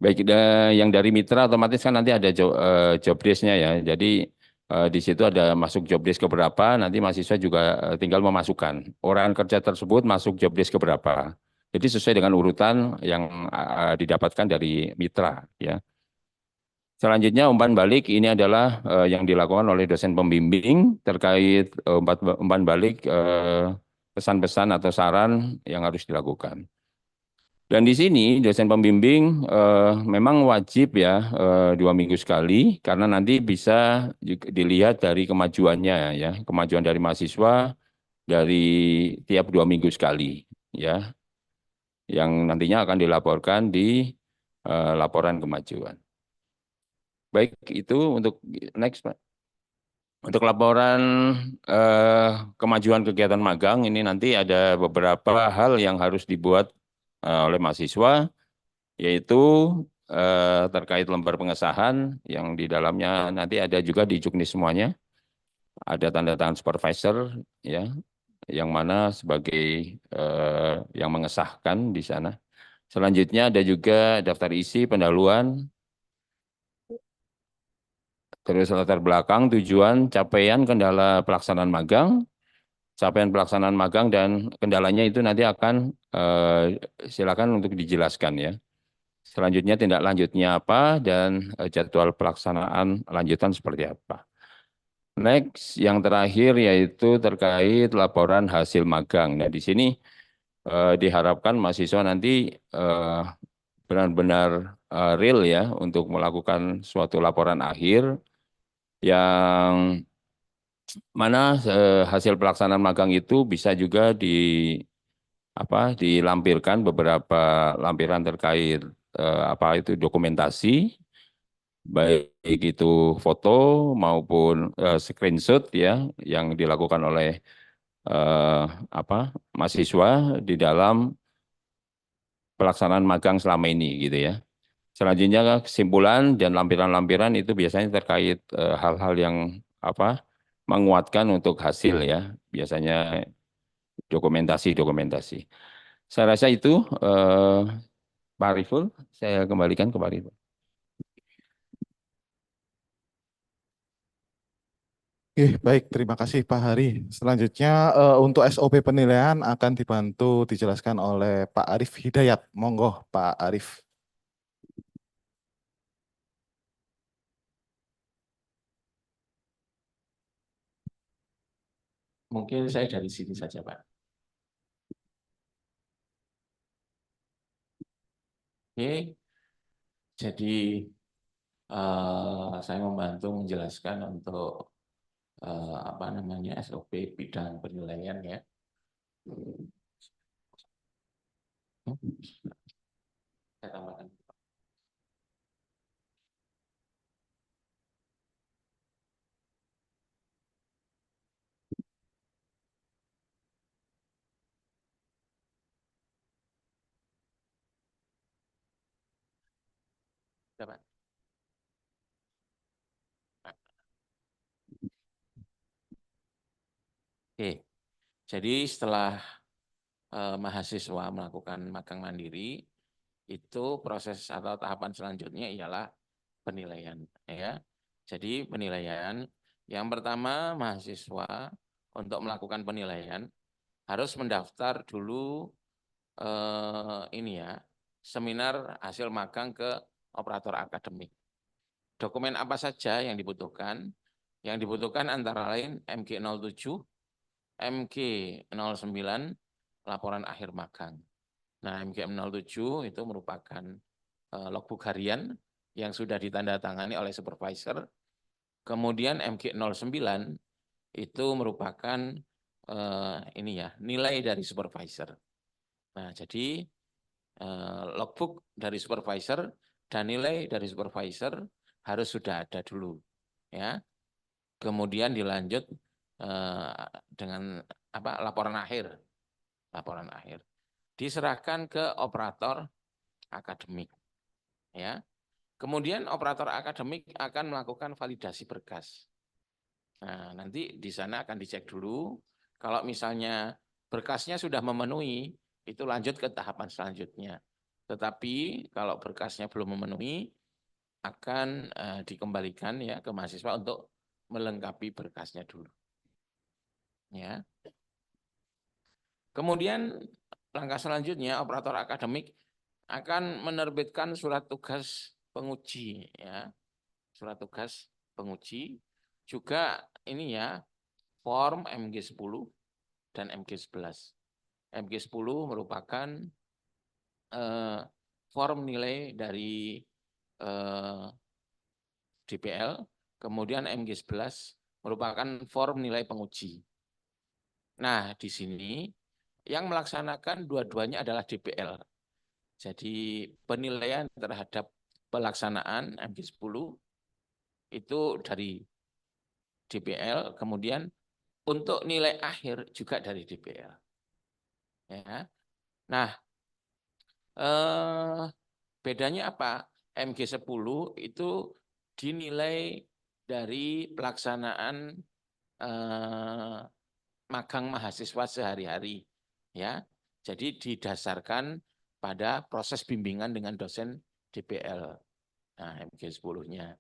baik yang dari mitra otomatis kan nanti ada job desk-nya ya. Jadi di situ ada masuk job desk ke berapa, nanti mahasiswa juga tinggal memasukkan uraian kerja tersebut masuk job desk ke berapa. Jadi sesuai dengan urutan yang didapatkan dari mitra ya. Selanjutnya umpan balik ini adalah yang dilakukan oleh dosen pembimbing terkait umpan balik pesan-pesan atau saran yang harus dilakukan. Dan di sini dosen pembimbing memang wajib ya 2 minggu sekali karena nanti bisa juga dilihat dari kemajuannya ya, kemajuan dari mahasiswa dari tiap 2 minggu sekali ya, yang nantinya akan dilaporkan di laporan kemajuan. Baik, itu untuk next, Pak. Untuk laporan kemajuan kegiatan magang ini nanti ada beberapa hal yang harus dibuat oleh mahasiswa, yaitu terkait lembar pengesahan yang di dalamnya nanti ada juga di Juknis semuanya, ada tanda tangan supervisor ya, yang mana sebagai yang mengesahkan di sana. Selanjutnya ada juga daftar isi pendahuluan. Terus latar belakang, tujuan, capaian, kendala pelaksanaan magang, capaian pelaksanaan magang dan kendalanya itu nanti akan silakan untuk dijelaskan ya. Selanjutnya tindak lanjutnya apa dan jadwal pelaksanaan lanjutan seperti apa. Next, yang terakhir yaitu terkait laporan hasil magang. Nah, di sini diharapkan mahasiswa nanti benar-benar real ya untuk melakukan suatu laporan akhir yang mana hasil pelaksanaan magang itu bisa juga dilampirkan beberapa lampiran terkait itu dokumentasi, baik itu foto maupun screenshot ya yang dilakukan oleh mahasiswa di dalam pelaksanaan magang selama ini gitu ya. Selanjutnya kesimpulan dan lampiran-lampiran itu biasanya terkait hal-hal yang menguatkan untuk hasil ya, biasanya dokumentasi. Saya rasa itu Pak Ariful, saya kembalikan ke Pak Ariful. Oke, baik. Terima kasih Pak Hari. Selanjutnya untuk SOP penilaian akan dibantu dijelaskan oleh Pak Arif Hidayat. Monggo Pak Arif. Mungkin saya dari sini saja, Pak. Oke, jadi saya membantu menjelaskan untuk SOP bidang penilaian ya. Saya tambahkan. Dapat. Oke, jadi setelah mahasiswa melakukan magang mandiri, itu proses atau tahapan selanjutnya ialah penilaian ya. Jadi penilaian yang pertama mahasiswa untuk melakukan penilaian harus mendaftar dulu seminar hasil magang ke operator akademik. Dokumen apa saja yang dibutuhkan? Yang dibutuhkan antara lain MG07, MG09, laporan akhir magang. Nah, MG07 itu merupakan logbook harian yang sudah ditandatangani oleh supervisor. Kemudian MG09 itu merupakan nilai dari supervisor. Nah, jadi logbook dari supervisor dan nilai dari supervisor harus sudah ada dulu, ya. Kemudian dilanjut dengan laporan akhir. Laporan akhir diserahkan ke operator akademik, ya. Kemudian operator akademik akan melakukan validasi berkas. Nah, nanti di sana akan dicek dulu. Kalau misalnya berkasnya sudah memenuhi, itu lanjut ke tahapan selanjutnya. Tetapi kalau berkasnya belum memenuhi, akan dikembalikan ya ke mahasiswa untuk melengkapi berkasnya dulu. Ya. Kemudian langkah selanjutnya operator akademik akan menerbitkan surat tugas penguji ya. Surat tugas penguji juga ini ya form MG10 dan MG11. MG10 merupakan form nilai dari DPL, kemudian MG11 merupakan form nilai penguji. Nah, di sini yang melaksanakan dua-duanya adalah DPL. Jadi penilaian terhadap pelaksanaan MG10 itu dari DPL, kemudian untuk nilai akhir juga dari DPL. Ya. Nah, bedanya apa? MG10 itu dinilai dari pelaksanaan magang mahasiswa sehari-hari, ya. Jadi didasarkan pada proses bimbingan dengan dosen DPL. Nah, MG10-nya.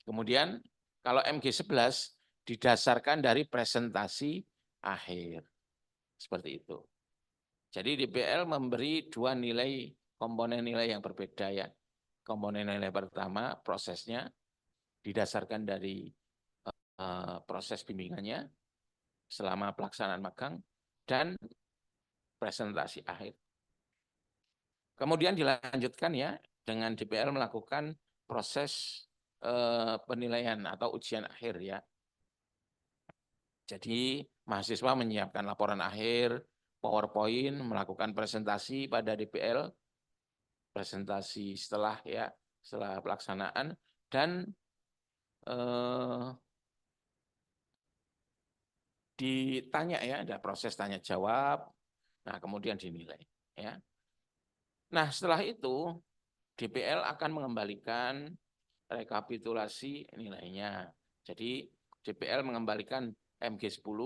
Kemudian kalau MG11 didasarkan dari presentasi akhir. Seperti itu. Jadi DPL memberi dua nilai, komponen nilai yang berbeda ya. Komponen nilai pertama prosesnya didasarkan dari proses bimbingannya selama pelaksanaan magang dan presentasi akhir. Kemudian dilanjutkan ya dengan DPL melakukan proses penilaian atau ujian akhir ya. Jadi mahasiswa menyiapkan laporan akhir, PowerPoint, melakukan presentasi pada DPL, presentasi setelah pelaksanaan dan ditanya ya, ada proses tanya jawab. Nah, kemudian dinilai ya. Nah, setelah itu DPL akan mengembalikan rekapitulasi nilainya. Jadi DPL mengembalikan MG10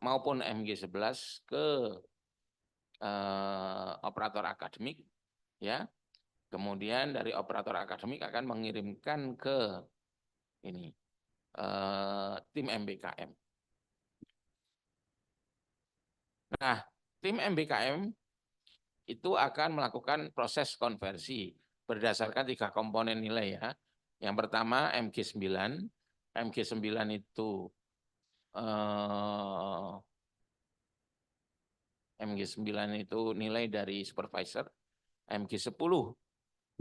maupun MG11 ke operator akademik ya. Kemudian dari operator akademik akan mengirimkan ke ini tim MBKM. Nah, tim MBKM itu akan melakukan proses konversi berdasarkan 3 komponen nilai ya. Yang pertama MG9. MG9 itu MG9 itu nilai dari supervisor, MG10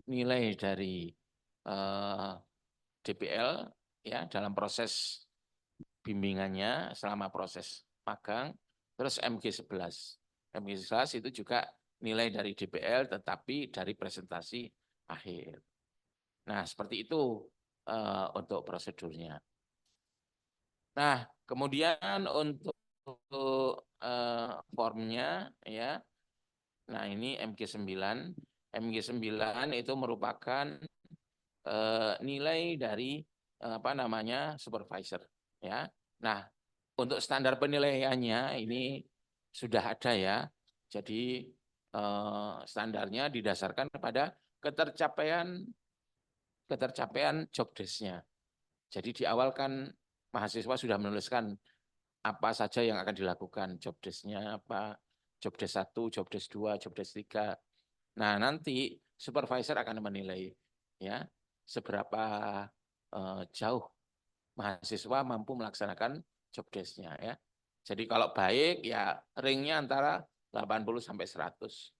nilai dari DPL ya dalam proses bimbingannya selama proses magang, terus MG11. MG11 itu juga nilai dari DPL tetapi dari presentasi akhir. Nah, seperti itu untuk prosedurnya. Nah, kemudian untuk formnya ya. Nah, ini MG9. MG9 itu merupakan nilai dari supervisor ya. Nah, untuk standar penilaiannya ini sudah ada ya. Jadi standarnya didasarkan pada ketercapaian job desk-nya. Jadi di awal kan mahasiswa sudah menuliskan apa saja yang akan dilakukan, job desk-nya apa, job desk 1, job desk 2, job desk 3. Nah, nanti supervisor akan menilai ya seberapa jauh mahasiswa mampu melaksanakan job desk-nya ya. Jadi kalau baik ya ringnya antara 80 sampai 100.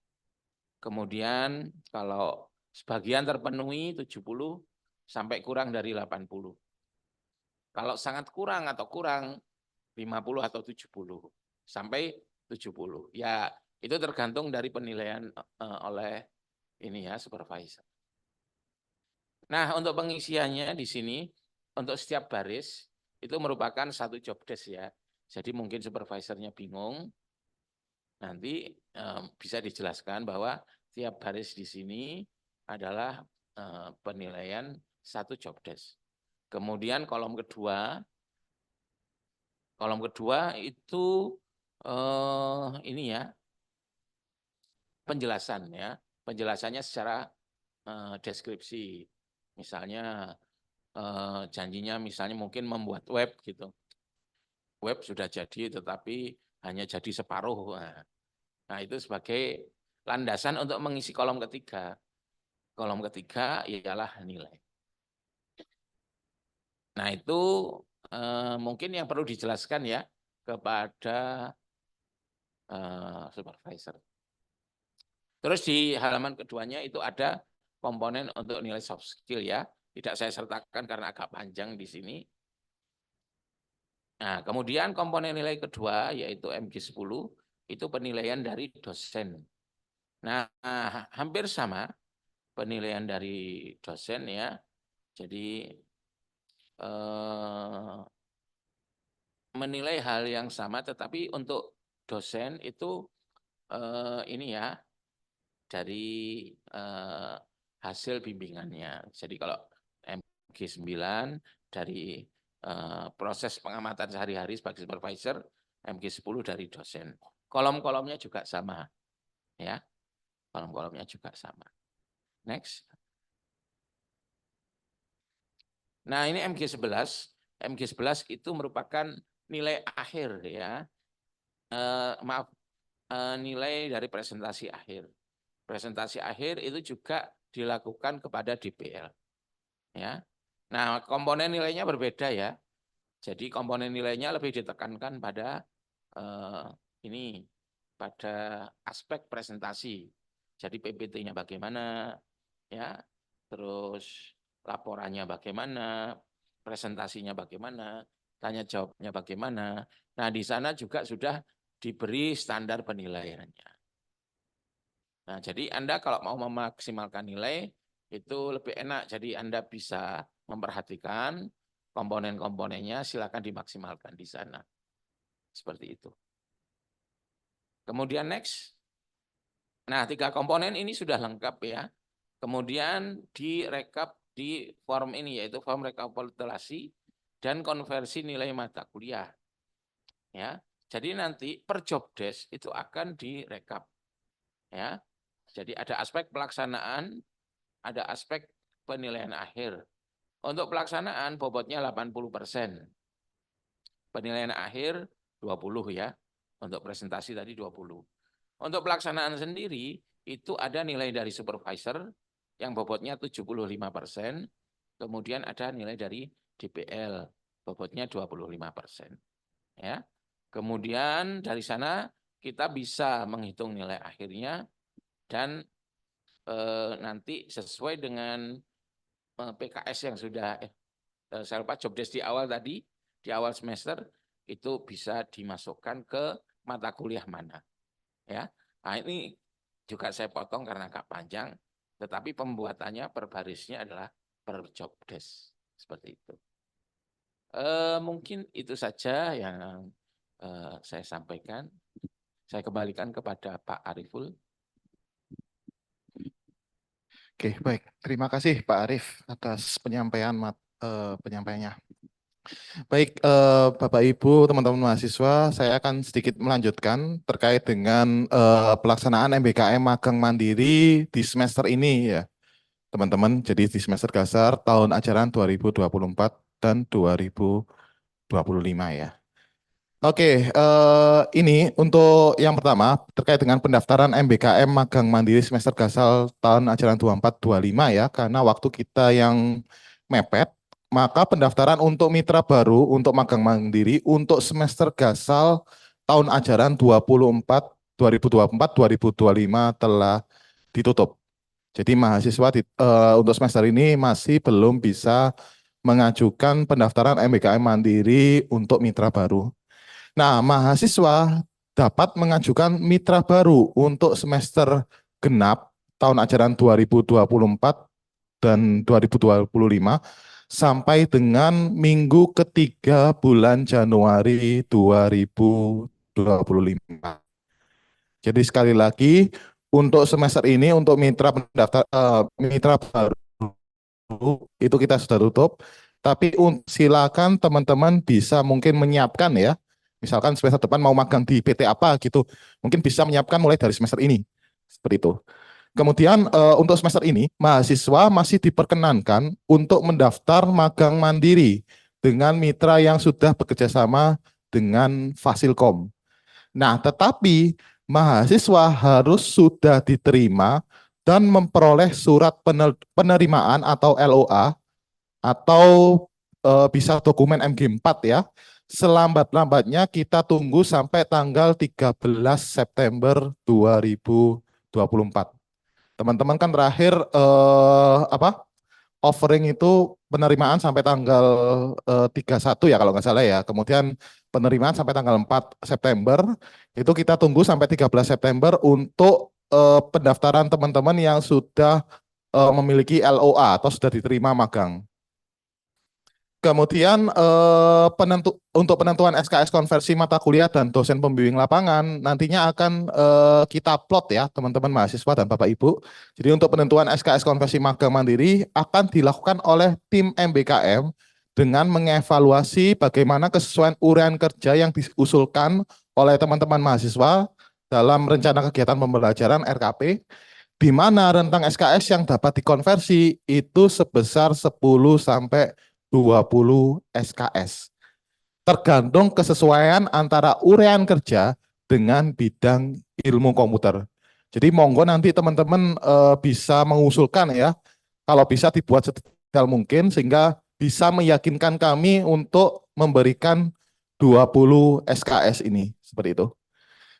Kemudian kalau sebagian terpenuhi 70 sampai kurang dari 80. Kalau sangat kurang atau kurang 50 atau 70 sampai 70. Ya, itu tergantung dari penilaian oleh ini ya supervisor. Nah, untuk pengisiannya di sini untuk setiap baris itu merupakan satu job desk ya. Jadi mungkin supervisornya bingung. Nanti bisa dijelaskan bahwa tiap baris di sini adalah penilaian satu job desk. Kemudian kolom kedua itu ini ya penjelasan ya, penjelasannya secara deskripsi. Misalnya janjinya misalnya mungkin membuat web gitu. Web sudah jadi tetapi hanya jadi separuh. Nah, Nah, itu sebagai landasan untuk mengisi kolom ketiga. Kolom ketiga ialah nilai. Nah, itu mungkin yang perlu dijelaskan ya kepada supervisor. Terus di halaman keduanya itu ada komponen untuk nilai soft skill ya. Tidak saya sertakan karena agak panjang di sini. Nah, kemudian komponen nilai kedua yaitu MG10 itu penilaian dari dosen. Nah, hampir sama penilaian dari dosen ya. Jadi menilai hal yang sama, tetapi untuk dosen itu ini ya dari hasil bimbingannya. Jadi kalau MG9 dari proses pengamatan sehari-hari sebagai supervisor, MG10 dari dosen. Kolom-kolomnya juga sama, ya. Kolom-kolomnya juga sama. Next. Nah, ini MG11. MG11 itu merupakan nilai akhir ya. Nilai dari presentasi akhir. Presentasi akhir itu juga dilakukan kepada DPL. Ya. Nah, komponen nilainya berbeda ya. Jadi komponen nilainya lebih ditekankan pada ini, pada aspek presentasi. Jadi PPT-nya bagaimana, ya, terus laporannya bagaimana, presentasinya bagaimana, tanya jawabnya bagaimana. Nah, di sana juga sudah diberi standar penilaiannya. Nah, jadi Anda kalau mau memaksimalkan nilai itu lebih enak. Jadi Anda bisa memperhatikan komponen-komponennya, silakan dimaksimalkan di sana. Seperti itu. Kemudian next. Nah, 3 komponen ini sudah lengkap ya. Kemudian direkap di form ini, yaitu form rekapitulasi dan konversi nilai mata kuliah. Ya, jadi nanti per job desk itu akan direkap. Ya, jadi ada aspek pelaksanaan, ada aspek penilaian akhir. Untuk pelaksanaan bobotnya 80%. Penilaian akhir 20 ya. Untuk presentasi tadi 20. Untuk pelaksanaan sendiri itu ada nilai dari supervisor yang bobotnya 75%. Kemudian ada nilai dari DPL bobotnya 25%. Ya. Kemudian dari sana kita bisa menghitung nilai akhirnya dan nanti sesuai dengan PKS yang sudah saya lupa job desk di awal tadi, di awal semester itu bisa dimasukkan ke mata kuliah mana. Ya, nah ini juga saya potong karena agak panjang, tetapi pembuatannya per barisnya adalah per job desk seperti itu. Mungkin itu saja yang saya sampaikan. Saya kembalikan kepada Pak Ariful. Oke, baik. Terima kasih Pak Arif atas penyampaiannya. Baik, Bapak Ibu, teman-teman mahasiswa, saya akan sedikit melanjutkan terkait dengan pelaksanaan MBKM magang mandiri di semester ini ya, teman-teman. Jadi di semester dasar tahun ajaran 2024 dan 2025 ya. Oke, ini untuk yang pertama terkait dengan pendaftaran MBKM magang mandiri semester dasar tahun ajaran 24-25 ya, karena waktu kita yang mepet. Maka pendaftaran untuk mitra baru untuk magang mandiri untuk semester gasal tahun ajaran 2024-2025 telah ditutup. Jadi mahasiswa untuk semester ini masih belum bisa mengajukan pendaftaran MBKM mandiri untuk mitra baru. Nah, mahasiswa dapat mengajukan mitra baru untuk semester genap tahun ajaran 2024 dan 2025 sampai dengan minggu ketiga bulan Januari 2025. Jadi sekali lagi untuk semester ini untuk mitra baru itu kita sudah tutup, tapi silakan teman-teman bisa mungkin menyiapkan ya. Misalkan semester depan mau magang di PT apa gitu, mungkin bisa menyiapkan mulai dari semester ini. Seperti itu. Kemudian untuk semester ini, mahasiswa masih diperkenankan untuk mendaftar magang mandiri dengan mitra yang sudah bekerja sama dengan Fasilkom. Nah, tetapi mahasiswa harus sudah diterima dan memperoleh surat penerimaan atau LOA atau bisa dokumen MG4 ya. Selambat-lambatnya kita tunggu sampai tanggal 13 September 2024. Teman-teman kan terakhir offering itu penerimaan sampai tanggal 31 ya kalau nggak salah ya. Kemudian penerimaan sampai tanggal 4 September. Itu kita tunggu sampai 13 September untuk pendaftaran teman-teman yang sudah memiliki LOA atau sudah diterima magang. Kemudian untuk penentuan SKS konversi mata kuliah dan dosen pembimbing lapangan nantinya akan kita plot ya teman-teman mahasiswa dan Bapak Ibu. Jadi untuk penentuan SKS konversi magang mandiri akan dilakukan oleh tim MBKM dengan mengevaluasi bagaimana kesesuaian uraian kerja yang diusulkan oleh teman-teman mahasiswa dalam rencana kegiatan pembelajaran RKP, di mana rentang SKS yang dapat dikonversi itu sebesar 10 sampai 20 SKS. Tergantung kesesuaian antara uraian kerja dengan bidang ilmu komputer. Jadi monggo nanti teman-teman bisa mengusulkan ya, kalau bisa dibuat sedetail mungkin sehingga bisa meyakinkan kami untuk memberikan 20 SKS ini, seperti itu.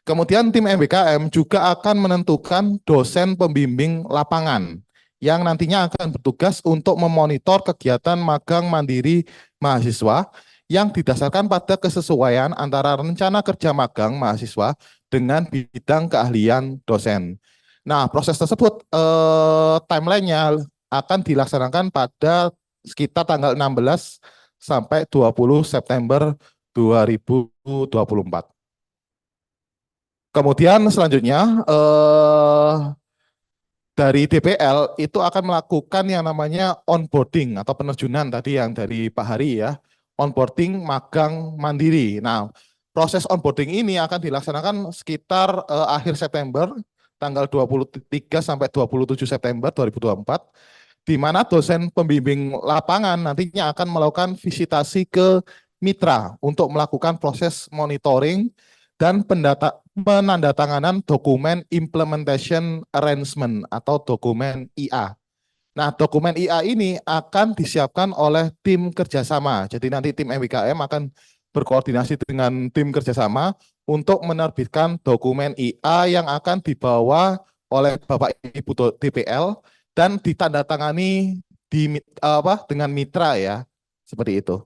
Kemudian tim MBKM juga akan menentukan dosen pembimbing lapangan yang nantinya akan bertugas untuk memonitor kegiatan magang mandiri mahasiswa yang didasarkan pada kesesuaian antara rencana kerja magang mahasiswa dengan bidang keahlian dosen. Nah, proses tersebut timelinenya akan dilaksanakan pada sekitar tanggal 16 sampai 20 September 2024. Kemudian selanjutnya dari DPL itu akan melakukan yang namanya onboarding atau penerjunan tadi yang dari Pak Hari ya, onboarding magang mandiri. Nah, proses onboarding ini akan dilaksanakan sekitar akhir September, tanggal 23 sampai 27 September 2024, di mana dosen pembimbing lapangan nantinya akan melakukan visitasi ke mitra untuk melakukan proses monitoring dan penandatanganan dokumen implementation arrangement atau dokumen IA. Nah, dokumen IA ini akan disiapkan oleh tim kerjasama. Jadi nanti tim MBKM akan berkoordinasi dengan tim kerjasama untuk menerbitkan dokumen IA yang akan dibawa oleh Bapak Ibu DPL dan ditandatangani dengan mitra ya, seperti itu.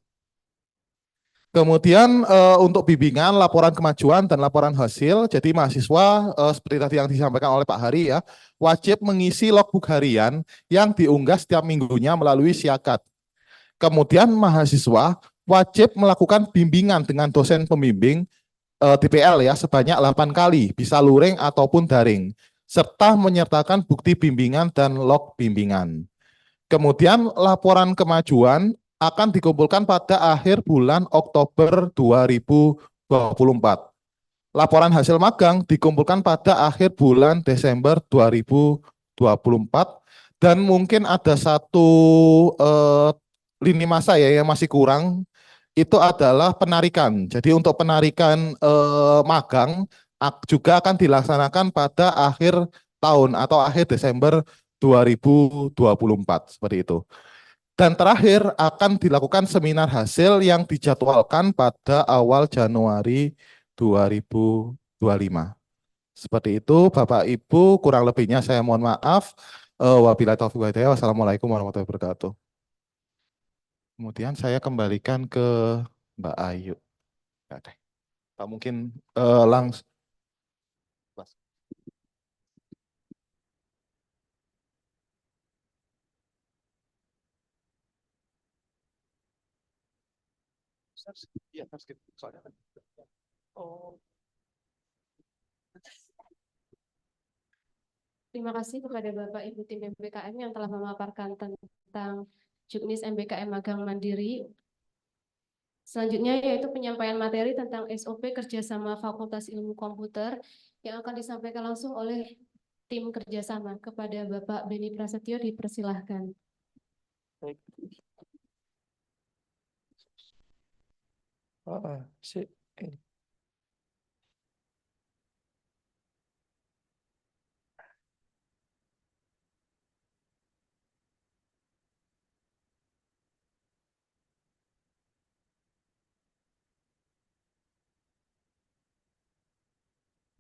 Kemudian untuk bimbingan, laporan kemajuan dan laporan hasil, jadi mahasiswa seperti tadi yang disampaikan oleh Pak Hari ya, wajib mengisi logbook harian yang diunggah setiap minggunya melalui Siakat. Kemudian mahasiswa wajib melakukan bimbingan dengan dosen pembimbing DPL ya sebanyak 8 kali, bisa luring ataupun daring, serta menyertakan bukti bimbingan dan log bimbingan. Kemudian laporan kemajuan akan dikumpulkan pada akhir bulan Oktober 2024. Laporan hasil magang dikumpulkan pada akhir bulan Desember 2024 dan mungkin ada satu lini masa ya yang masih kurang, itu adalah penarikan. Jadi untuk penarikan magang juga akan dilaksanakan pada akhir tahun atau akhir Desember 2024 seperti itu. Dan terakhir akan dilakukan seminar hasil yang dijadwalkan pada awal Januari 2025. Seperti itu Bapak Ibu, kurang lebihnya saya mohon maaf. Wabillahi taufiq wal hidayah. Wassalamualaikum warahmatullahi wabarakatuh. Kemudian saya kembalikan ke Mbak Ayu. Pak mungkin langsung. Iya, soalnya kan. Oh. Terima kasih kepada Bapak Ibu tim MBKM yang telah memaparkan tentang juknis MBKM Magang Mandiri. Selanjutnya yaitu penyampaian materi tentang SOP kerjasama Fakultas Ilmu Komputer yang akan disampaikan langsung oleh tim kerjasama. Kepada Bapak Beni Prasetyo dipersilahkan.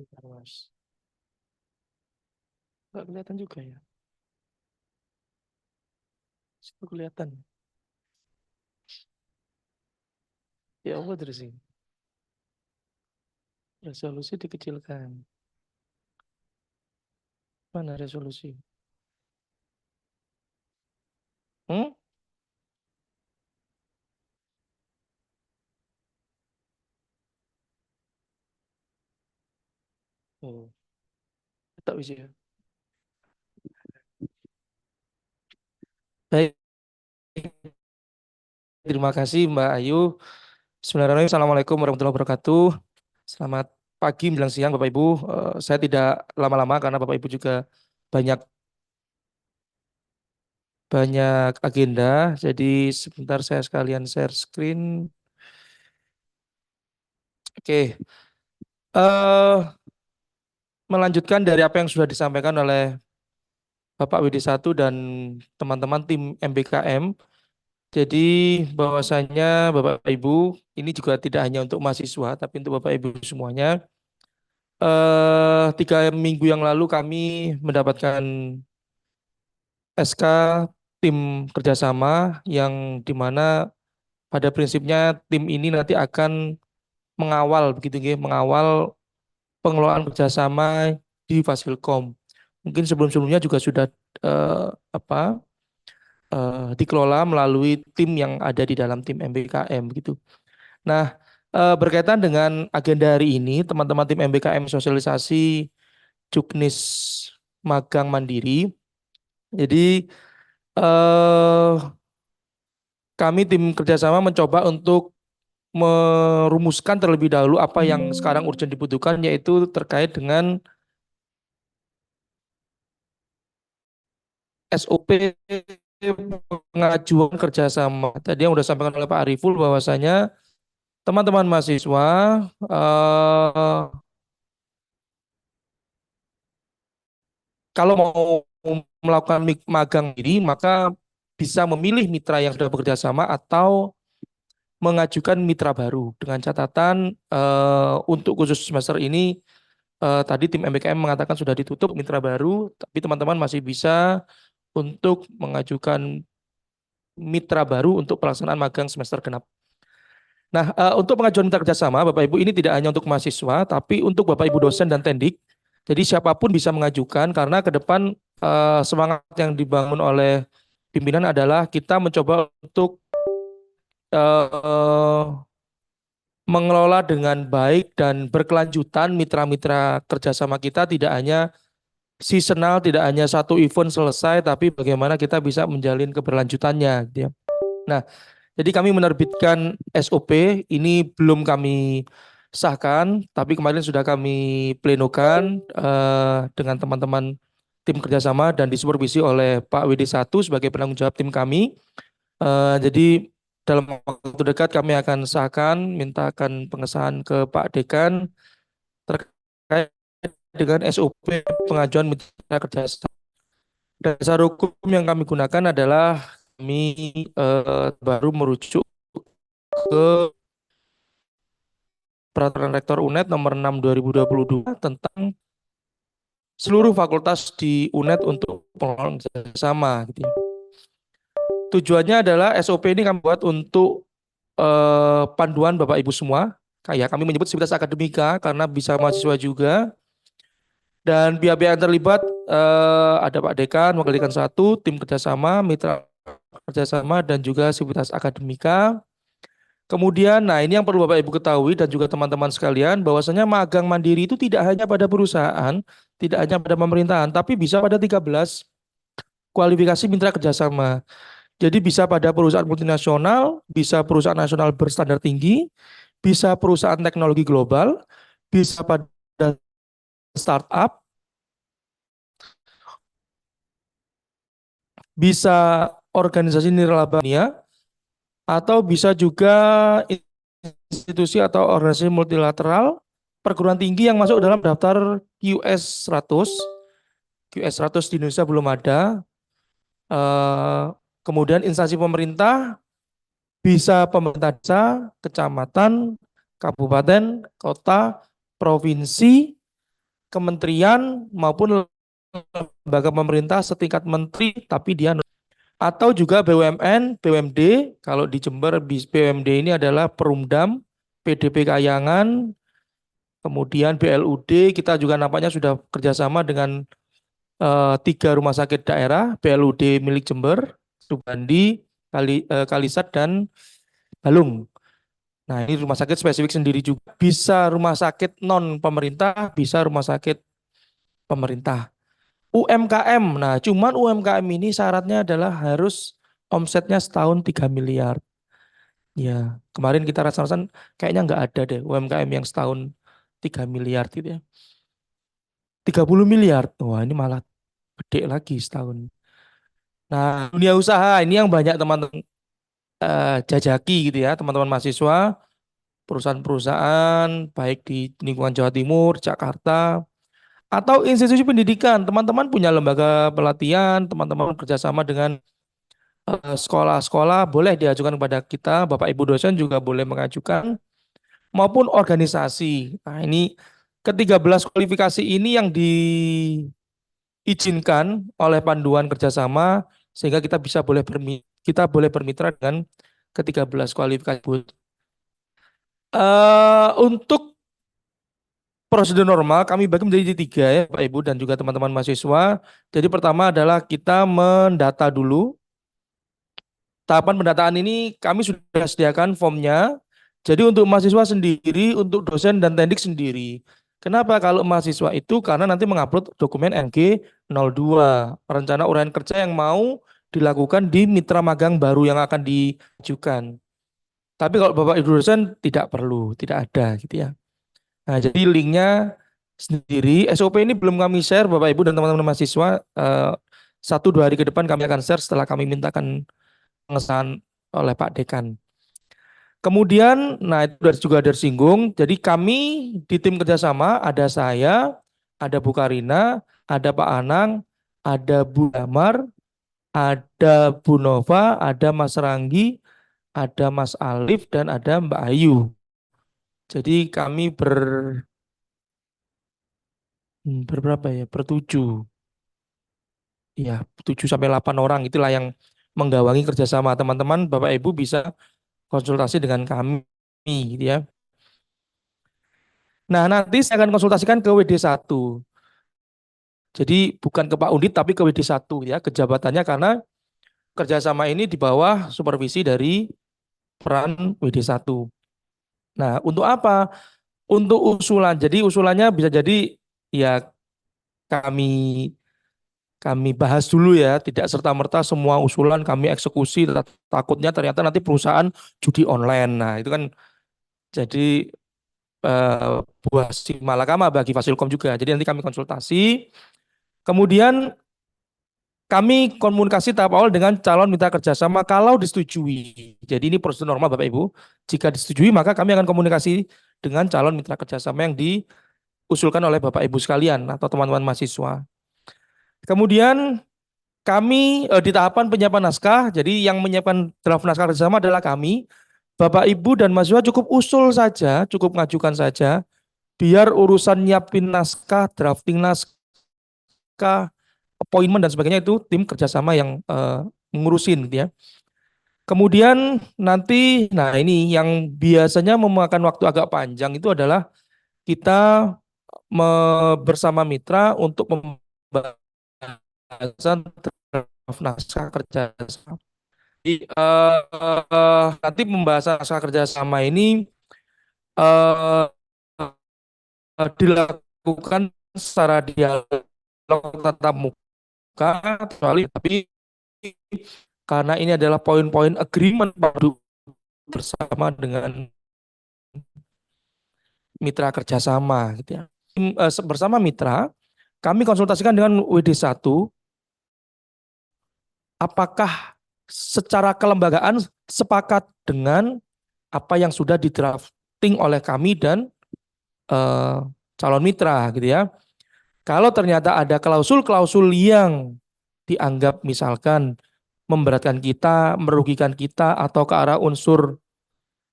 Bentar, Mas. Nggak kelihatan juga ya. Situ kelihatan. Ya Allah terus ini. Resolusi dikecilkan. Mana resolusi? Hmm? Oh, tak bisa ya. Baik, terima kasih Mbak Ayu. Bismillahirrahmanirrahim. Assalamualaikum warahmatullahi wabarakatuh. Selamat pagi menjelang siang Bapak Ibu. Saya tidak lama-lama karena Bapak Ibu juga banyak banyak agenda. Jadi sebentar saya sekalian share screen. Oke. Melanjutkan dari apa yang sudah disampaikan oleh Bapak WD1 dan teman-teman tim MBKM. Jadi bahwasanya Bapak Ibu ini juga tidak hanya untuk mahasiswa tapi untuk Bapak Ibu semuanya. 3 minggu yang lalu kami mendapatkan SK tim kerjasama yang dimana pada prinsipnya tim ini nanti akan mengawal begitu ya, mengawal pengelolaan kerjasama di Fasilkom. Mungkin sebelum-sebelumnya juga sudah eh, apa dikelola melalui tim yang ada di dalam tim MBKM gitu. Nah, berkaitan dengan agenda hari ini, teman-teman tim MBKM sosialisasi Juknis magang mandiri. Jadi eh, kami tim kerjasama mencoba untuk merumuskan terlebih dahulu apa yang sekarang urgent dibutuhkan, yaitu terkait dengan SOP pengajuan kerjasama. Tadi yang sudah disampaikan oleh Pak Ariful bahwasanya teman-teman mahasiswa kalau mau melakukan magang ini maka bisa memilih mitra yang sudah bekerja sama atau mengajukan mitra baru dengan catatan untuk khusus semester ini tadi tim MBKM mengatakan sudah ditutup mitra baru, tapi teman-teman masih bisa untuk mengajukan mitra baru untuk pelaksanaan magang semester genap. Nah, untuk pengajuan mitra kerjasama, Bapak Ibu ini tidak hanya untuk mahasiswa, tapi untuk Bapak Ibu dosen dan tendik. Jadi siapapun bisa mengajukan karena ke depan semangat yang dibangun oleh pimpinan adalah kita mencoba untuk eh, mengelola dengan baik dan berkelanjutan mitra-mitra kerjasama kita tidak hanya seasonal, tidak hanya satu event selesai, tapi bagaimana kita bisa menjalin keberlanjutannya. Gitu ya. Nah, jadi kami menerbitkan SOP, ini belum kami sahkan, tapi kemarin sudah kami plenokan dengan teman-teman tim kerjasama dan disupervisi oleh Pak WD1 sebagai penanggung jawab tim kami. Jadi dalam waktu dekat kami akan sahkan, mintakan pengesahan ke Pak Dekan terkait dengan SOP pengajuan mitra kerjasama. Dasar hukum yang kami gunakan adalah kami baru merujuk ke Peraturan Rektor UNED nomor 6 2022 tentang seluruh fakultas di UNED untuk pengelolaan kerjasama. Gitu. Tujuannya adalah SOP ini kami buat untuk panduan Bapak Ibu semua. Kayak kami menyebut sivitas akademika karena bisa mahasiswa juga. Dan pihak-pihak yang terlibat ada Pak Dekan, Wakil Dekan 1, tim kerjasama, mitra kerjasama, dan juga sivitas akademika. Kemudian, nah ini yang perlu Bapak Ibu ketahui dan juga teman-teman sekalian, bahwasanya magang mandiri itu tidak hanya pada perusahaan, tidak hanya pada pemerintahan, tapi bisa pada 13 kualifikasi mitra kerjasama. Jadi bisa pada perusahaan multinasional, bisa perusahaan nasional berstandar tinggi, bisa perusahaan teknologi global, bisa pada startup, bisa organisasi nirlaba dunia, atau bisa juga institusi atau organisasi multilateral, perguruan tinggi yang masuk dalam daftar QS 100. QS 100 di Indonesia belum ada. Kemudian instansi pemerintah, bisa pemerintah desa, kecamatan, kabupaten, kota, provinsi, kementerian maupun lembaga pemerintah setingkat menteri tapi dia atau juga BUMN, BUMD. Kalau di Jember BUMD ini adalah Perumdam, PDP Kayangan, kemudian BLUD. Kita juga nampaknya sudah kerjasama dengan 3 rumah sakit daerah, BLUD milik Jember, Subandi, Kalisat, dan Balung. Nah, ini rumah sakit spesifik sendiri juga. Bisa rumah sakit non pemerintah, bisa rumah sakit pemerintah. UMKM, nah cuman UMKM ini syaratnya adalah harus omsetnya setahun 3 miliar. Ya, kemarin kita rasa-rasakan kayaknya nggak ada deh UMKM yang setahun 3 miliar gitu ya. 30 miliar, wah ini malah gede lagi setahun. Nah, dunia usaha ini yang banyak teman-teman jajaki gitu ya, teman-teman mahasiswa, perusahaan-perusahaan baik di lingkungan Jawa Timur, Jakarta, atau institusi pendidikan. Teman-teman punya lembaga pelatihan, teman-teman kerjasama dengan sekolah-sekolah, boleh diajukan kepada kita, Bapak Ibu dosen juga boleh mengajukan, maupun organisasi. Nah, ini ke-13 kualifikasi ini yang diizinkan oleh panduan kerjasama, sehingga kita boleh bermitra dengan ke-13 kualifikasi. Untuk prosedur normal kami bagi menjadi 3 ya Bapak Ibu dan juga teman-teman mahasiswa. Jadi pertama adalah kita mendata dulu. Tahapan pendataan ini kami sudah sediakan formnya. Jadi untuk mahasiswa sendiri, untuk dosen dan teknik sendiri. Kenapa kalau mahasiswa itu? Karena nanti mengupload dokumen NG02, rencana uraian kerja yang mau dilakukan di mitra magang baru yang akan diajukan. Tapi kalau Bapak Ibu dosen tidak perlu, tidak ada gitu ya. Nah, jadi linknya sendiri, SOP ini belum kami share Bapak Ibu dan teman-teman mahasiswa. 1-2 hari ke depan kami akan share setelah kami mintakan pengesahan oleh Pak Dekan. Kemudian, nah itu juga tersinggung. Jadi kami di tim kerjasama ada saya, ada Bu Karina, ada Pak Anang, ada Bu Damar, ada Bu Nova, ada Mas Ranggi, ada Mas Alif, dan ada Mbak Ayu. Jadi kami berberapa ya? Bertujuh. Ya, 7-8 orang itulah yang menggawangi kerjasama. Teman-teman, Bapak Ibu bisa konsultasi dengan kami gitu ya. Nah, nanti saya akan konsultasikan ke WD1. Jadi bukan ke Pak Undit tapi ke WD1 ya, kejabatannya, karena kerjasama ini di bawah supervisi dari peran WD1. Nah, untuk apa? Untuk usulan. Jadi usulannya bisa jadi ya kami bahas dulu ya, tidak serta-merta semua usulan kami eksekusi, takutnya ternyata nanti perusahaan judi online. Nah, itu kan jadi buah si malakama bagi Fasilkom juga. Jadi nanti kami konsultasi. Kemudian kami komunikasi tahap awal dengan calon mitra kerjasama kalau disetujui. Jadi ini prosedur normal Bapak Ibu. Jika disetujui maka kami akan komunikasi dengan calon mitra kerjasama yang diusulkan oleh Bapak Ibu sekalian atau teman-teman mahasiswa. Kemudian kami di tahapan penyiapan naskah, jadi yang menyiapkan draft naskah kerjasama adalah kami. Bapak Ibu dan mahasiswa cukup usul saja, cukup ngajukan saja, biar urusan nyiapin naskah, drafting naskah, appointment dan sebagainya itu tim kerjasama yang mengurusin gitu ya. Kemudian nanti, nah ini yang biasanya memakan waktu agak panjang itu adalah kita bersama mitra untuk pembahasan draft naskah kerjasama. Jadi, nanti pembahasan naskah kerjasama ini dilakukan secara dialog tatap muka, tapi karena ini adalah poin-poin agreement bersama dengan mitra kerjasama gitu ya. Bersama mitra kami konsultasikan dengan WD1 apakah secara kelembagaan sepakat dengan apa yang sudah di-drafting oleh kami dan calon mitra gitu ya. Kalau ternyata ada klausul-klausul yang dianggap misalkan memberatkan kita, merugikan kita, atau ke arah unsur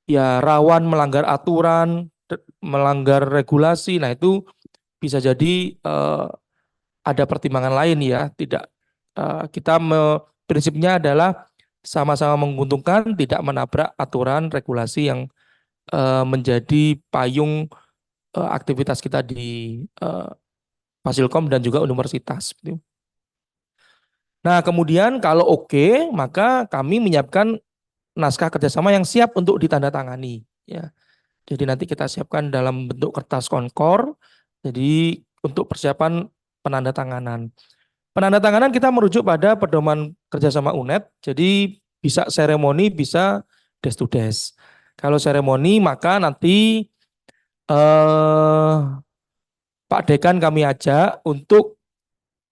ya rawan melanggar aturan, melanggar regulasi, nah itu bisa jadi ada pertimbangan lain ya. Tidak prinsipnya adalah sama-sama menguntungkan, tidak menabrak aturan regulasi yang menjadi payung aktivitas kita di Fasilkom dan juga universitas. Nah, kemudian kalau oke, maka kami menyiapkan naskah kerjasama yang siap untuk ditandatangani. Ya, jadi nanti kita siapkan dalam bentuk kertas konkor. Jadi untuk persiapan penandatanganan. Penandatanganan kita merujuk pada pedoman kerjasama UNED. Jadi bisa seremoni, bisa desk to desk. Kalau seremoni maka nanti Pak Dekan kami ajak untuk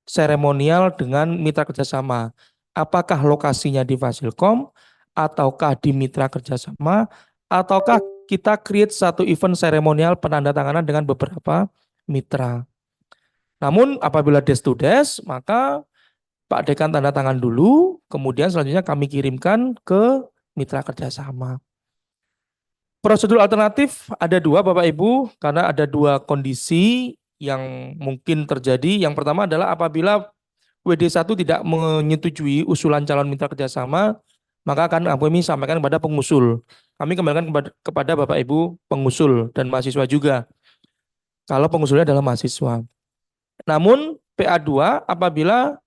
seremonial dengan mitra kerjasama. Apakah lokasinya di Fasilkom, ataukah di mitra kerjasama, ataukah kita create satu event seremonial penandatanganan dengan beberapa mitra. Namun apabila desk to desk, maka Pak Dekan tanda tangan dulu, kemudian selanjutnya kami kirimkan ke mitra kerjasama. Prosedur alternatif ada dua Bapak Ibu, karena ada dua kondisi yang mungkin terjadi. Yang pertama adalah apabila WD1 tidak menyetujui usulan calon mitra kerjasama, maka akan kami sampaikan kepada pengusul. Kami kembalikan kepada Bapak Ibu pengusul dan mahasiswa juga. Kalau pengusulnya adalah mahasiswa. Namun PA2 apabila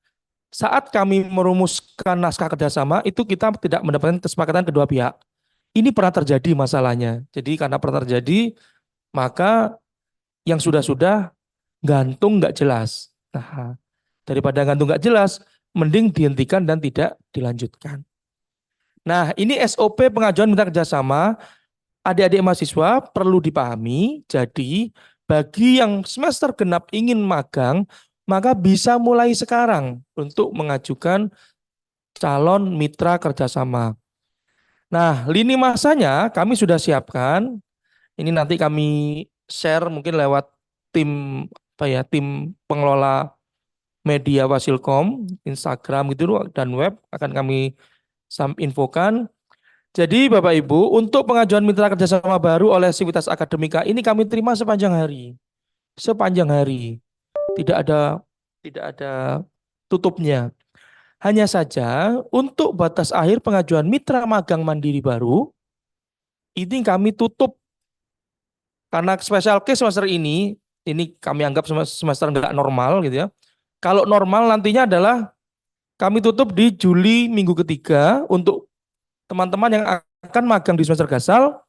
saat kami merumuskan naskah kerjasama itu kita tidak mendapatkan kesepakatan kedua pihak. Ini pernah terjadi masalahnya. Jadi karena pernah terjadi, maka yang sudah-sudah gantung nggak jelas. Nah, daripada gantung nggak jelas, mending dihentikan dan tidak dilanjutkan. Nah, ini SOP pengajuan mitra kerjasama. Adik-adik mahasiswa perlu dipahami. Jadi, bagi yang semester genap ingin magang, maka bisa mulai sekarang untuk mengajukan calon mitra kerjasama. Nah, lini masanya kami sudah siapkan. Ini nanti kami share mungkin lewat tim tim pengelola media Wasilkom, Instagram gitu dan web akan kami infokan. Jadi Bapak Ibu, untuk pengajuan mitra kerjasama baru oleh Sivitas Akademika ini kami terima sepanjang hari. Sepanjang hari. Tidak ada tutupnya. Hanya saja untuk batas akhir pengajuan mitra magang mandiri baru ini kami tutup karena special case semester ini kami anggap semester nggak normal gitu ya. Kalau normal nantinya adalah kami tutup di Juli minggu ketiga untuk teman-teman yang akan magang di semester gasal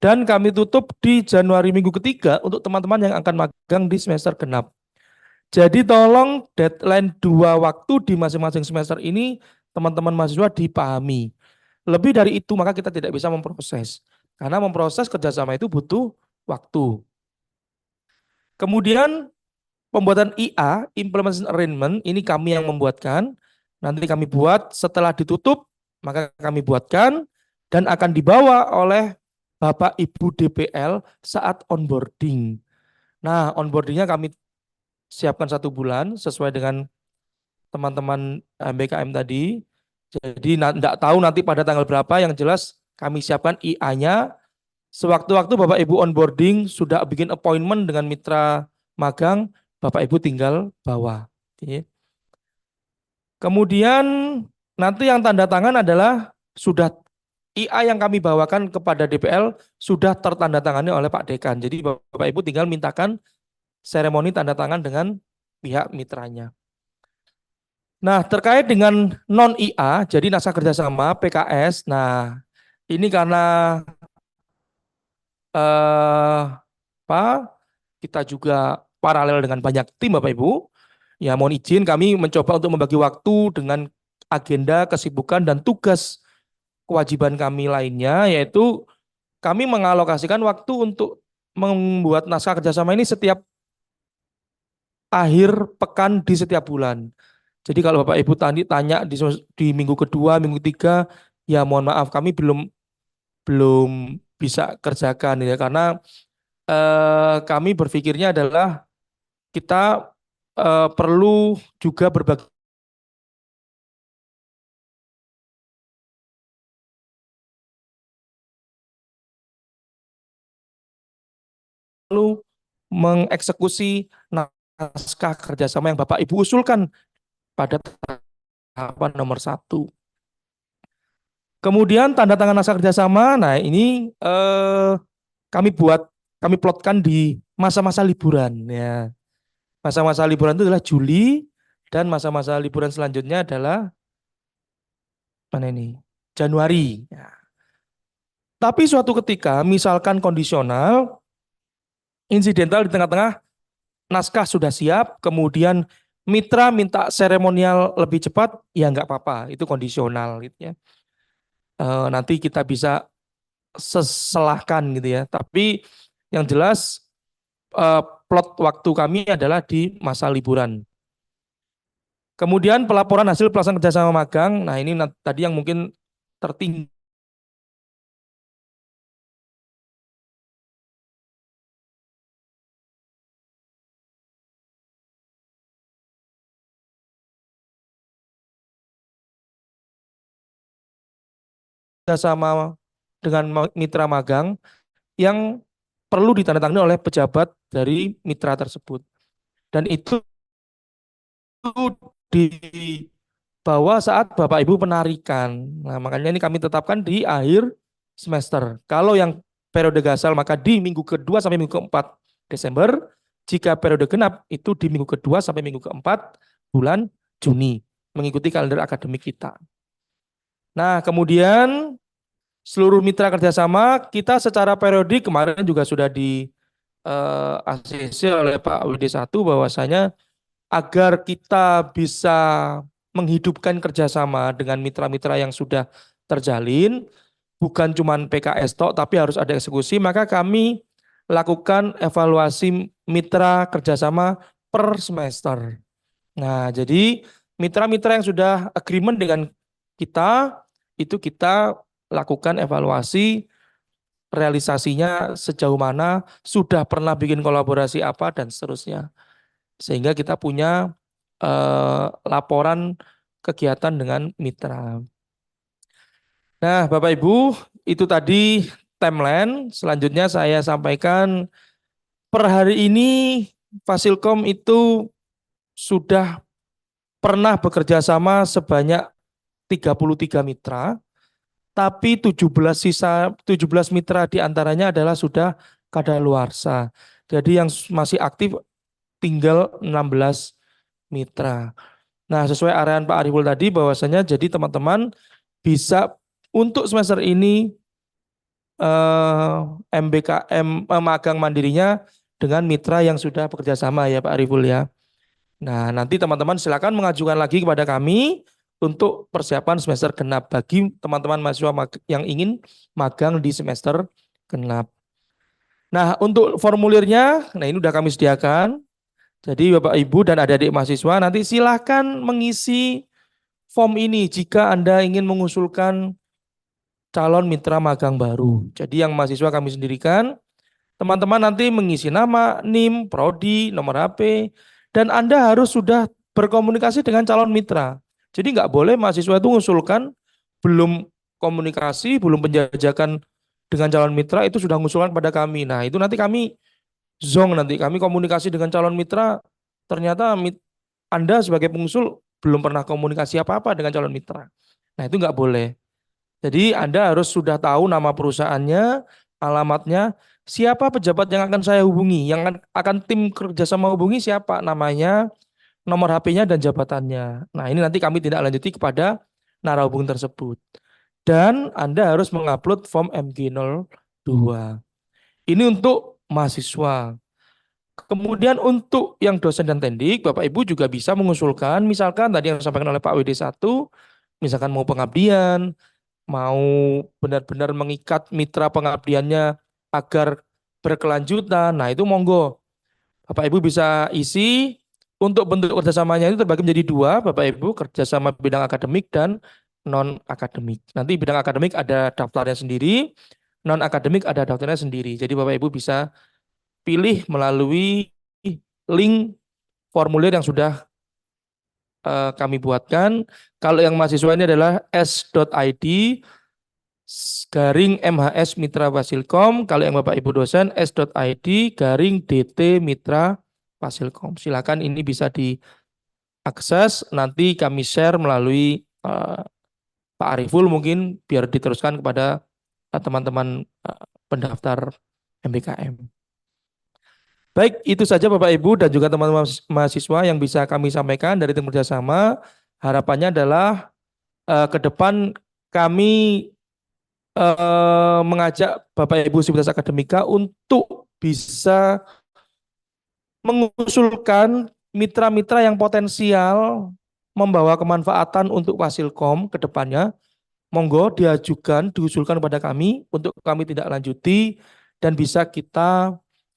dan kami tutup di Januari minggu ketiga untuk teman-teman yang akan magang di semester genap. Jadi tolong deadline 2 waktu di masing-masing semester ini teman-teman mahasiswa dipahami. Lebih dari itu maka kita tidak bisa memproses. Karena memproses kerjasama itu butuh waktu. Kemudian pembuatan IA, Implementation Arrangement, ini kami yang membuatkan. Nanti kami buat setelah ditutup, maka kami buatkan dan akan dibawa oleh Bapak Ibu DPL saat onboarding. Nah, onboardingnya kami siapkan 1 bulan sesuai dengan teman-teman MBKM tadi. Jadi tidak tahu nanti pada tanggal berapa, yang jelas kami siapkan IA-nya. Sewaktu-waktu Bapak Ibu onboarding sudah bikin appointment dengan mitra magang, Bapak Ibu tinggal bawa. Kemudian nanti yang tanda tangan adalah sudah IA yang kami bawakan kepada DPL sudah tertandatangani oleh Pak Dekan. Jadi Bapak Ibu tinggal mintakan seremoni tanda tangan dengan pihak mitranya. Nah, terkait dengan non IA, jadi naskah kerjasama PKS. Nah, ini karena kita juga paralel dengan banyak tim Bapak Ibu. Ya, mohon izin kami mencoba untuk membagi waktu dengan agenda, kesibukan dan tugas kewajiban kami lainnya, yaitu kami mengalokasikan waktu untuk membuat naskah kerjasama ini setiap akhir pekan di setiap bulan. Jadi kalau Bapak Ibu tanya di minggu kedua, minggu ketiga, ya mohon maaf kami belum bisa kerjakan ya, karena kami berpikirnya adalah kita perlu juga berbagi mengeksekusi naskah kerjasama yang Bapak Ibu usulkan pada tahapan nomor 1. Kemudian tanda tangan naskah kerjasama, nah ini kami plotkan di masa-masa liburan ya. Masa-masa liburan itu adalah Juli dan masa-masa liburan selanjutnya adalah mana ini? Januari. Ya. Tapi suatu ketika misalkan kondisional, insidental di tengah-tengah naskah sudah siap, kemudian mitra minta seremonial lebih cepat, ya nggak apa-apa, itu kondisional gitu ya. Nanti kita bisa seselahkan gitu ya. Tapi yang jelas plot waktu kami adalah di masa liburan. Kemudian pelaporan hasil pelaksanaan kerjasama magang. Nah ini tadi yang mungkin tertinggi kerjasama dengan mitra magang yang perlu ditandatangani oleh pejabat dari mitra tersebut. Dan itu dibawa saat Bapak Ibu penarikan. Nah, makanya ini kami tetapkan di akhir semester. Kalau yang periode gasal maka di minggu kedua sampai minggu keempat Desember. Jika periode genap itu di minggu kedua sampai minggu keempat bulan Juni. Mengikuti kalender akademik kita. Nah, kemudian seluruh mitra kerjasama kita secara periodik kemarin juga sudah di ACC oleh Pak WD1 bahwasanya agar kita bisa menghidupkan kerjasama dengan mitra-mitra yang sudah terjalin, bukan cuma PKS tok, tapi harus ada eksekusi, maka kami lakukan evaluasi mitra kerjasama per semester. Nah, jadi mitra-mitra yang sudah agreement dengan kita, itu kita lakukan evaluasi realisasinya sejauh mana, sudah pernah bikin kolaborasi apa, dan seterusnya. Sehingga kita punya laporan kegiatan dengan mitra. Nah, Bapak Ibu, itu tadi timeline. Selanjutnya saya sampaikan per hari ini Fasilkom itu sudah pernah bekerja sama sebanyak 33 mitra, tapi 17 mitra diantaranya adalah sudah kadaluarsa. Jadi yang masih aktif tinggal 16 mitra. Nah, sesuai arahan Pak Ariful tadi bahwasanya jadi teman-teman bisa untuk semester ini MBKM magang mandirinya dengan mitra yang sudah bekerja sama ya Pak Ariful ya. Nah, nanti teman-teman silakan mengajukan lagi kepada kami untuk persiapan semester genap bagi teman-teman mahasiswa yang ingin magang di semester genap. Nah, untuk formulirnya, nah ini sudah kami sediakan. Jadi Bapak Ibu dan adik-adik mahasiswa nanti silahkan mengisi form ini jika Anda ingin mengusulkan calon mitra magang baru. Jadi yang mahasiswa kami sendirikan, teman-teman nanti mengisi nama, NIM, prodi, nomor HP, dan Anda harus sudah berkomunikasi dengan calon mitra. Jadi nggak boleh mahasiswa itu mengusulkan belum komunikasi, belum penjajakan dengan calon mitra itu sudah mengusulkan pada kami. Nah itu nanti kami zong nanti kami komunikasi dengan calon mitra, ternyata Anda sebagai pengusul belum pernah komunikasi apa-apa dengan calon mitra. Nah itu nggak boleh. Jadi Anda harus sudah tahu nama perusahaannya, alamatnya, siapa pejabat yang akan saya hubungi, yang akan tim kerjasama hubungi siapa, namanya, nomor HP-nya dan jabatannya. Nah ini nanti kami tindak lanjuti kepada narahubung tersebut. Dan Anda harus mengupload form MG02. Ini untuk mahasiswa. Kemudian untuk yang dosen dan tendik, Bapak Ibu juga bisa mengusulkan, misalkan tadi yang disampaikan oleh Pak WD1, misalkan mau pengabdian, mau benar-benar mengikat mitra pengabdiannya agar berkelanjutan, nah itu monggo. Bapak Ibu bisa isi, untuk bentuk kerjasamanya itu terbagi menjadi 2, Bapak Ibu, kerjasama bidang akademik dan non-akademik. Nanti bidang akademik ada daftarnya sendiri, non-akademik ada daftarnya sendiri. Jadi Bapak Ibu bisa pilih melalui link formulir yang sudah kami buatkan. Kalau yang mahasiswa ini adalah s.id garing MHS Mitra Fasilkom, kalau yang Bapak Ibu dosen s.id garing DT Mitra Fasilkom. Silakan ini bisa diakses, nanti kami share melalui Pak Ariful mungkin biar diteruskan kepada teman-teman pendaftar MBKM. Baik, itu saja Bapak Ibu dan juga teman-teman mahasiswa yang bisa kami sampaikan dari tim kerjasama. Harapannya adalah ke depan kami mengajak Bapak Ibu Sivitas Akademika untuk bisa mengusulkan mitra-mitra yang potensial membawa kemanfaatan untuk Fasilkom ke depannya. Monggo diajukan, diusulkan kepada kami untuk kami tidak lanjuti dan bisa kita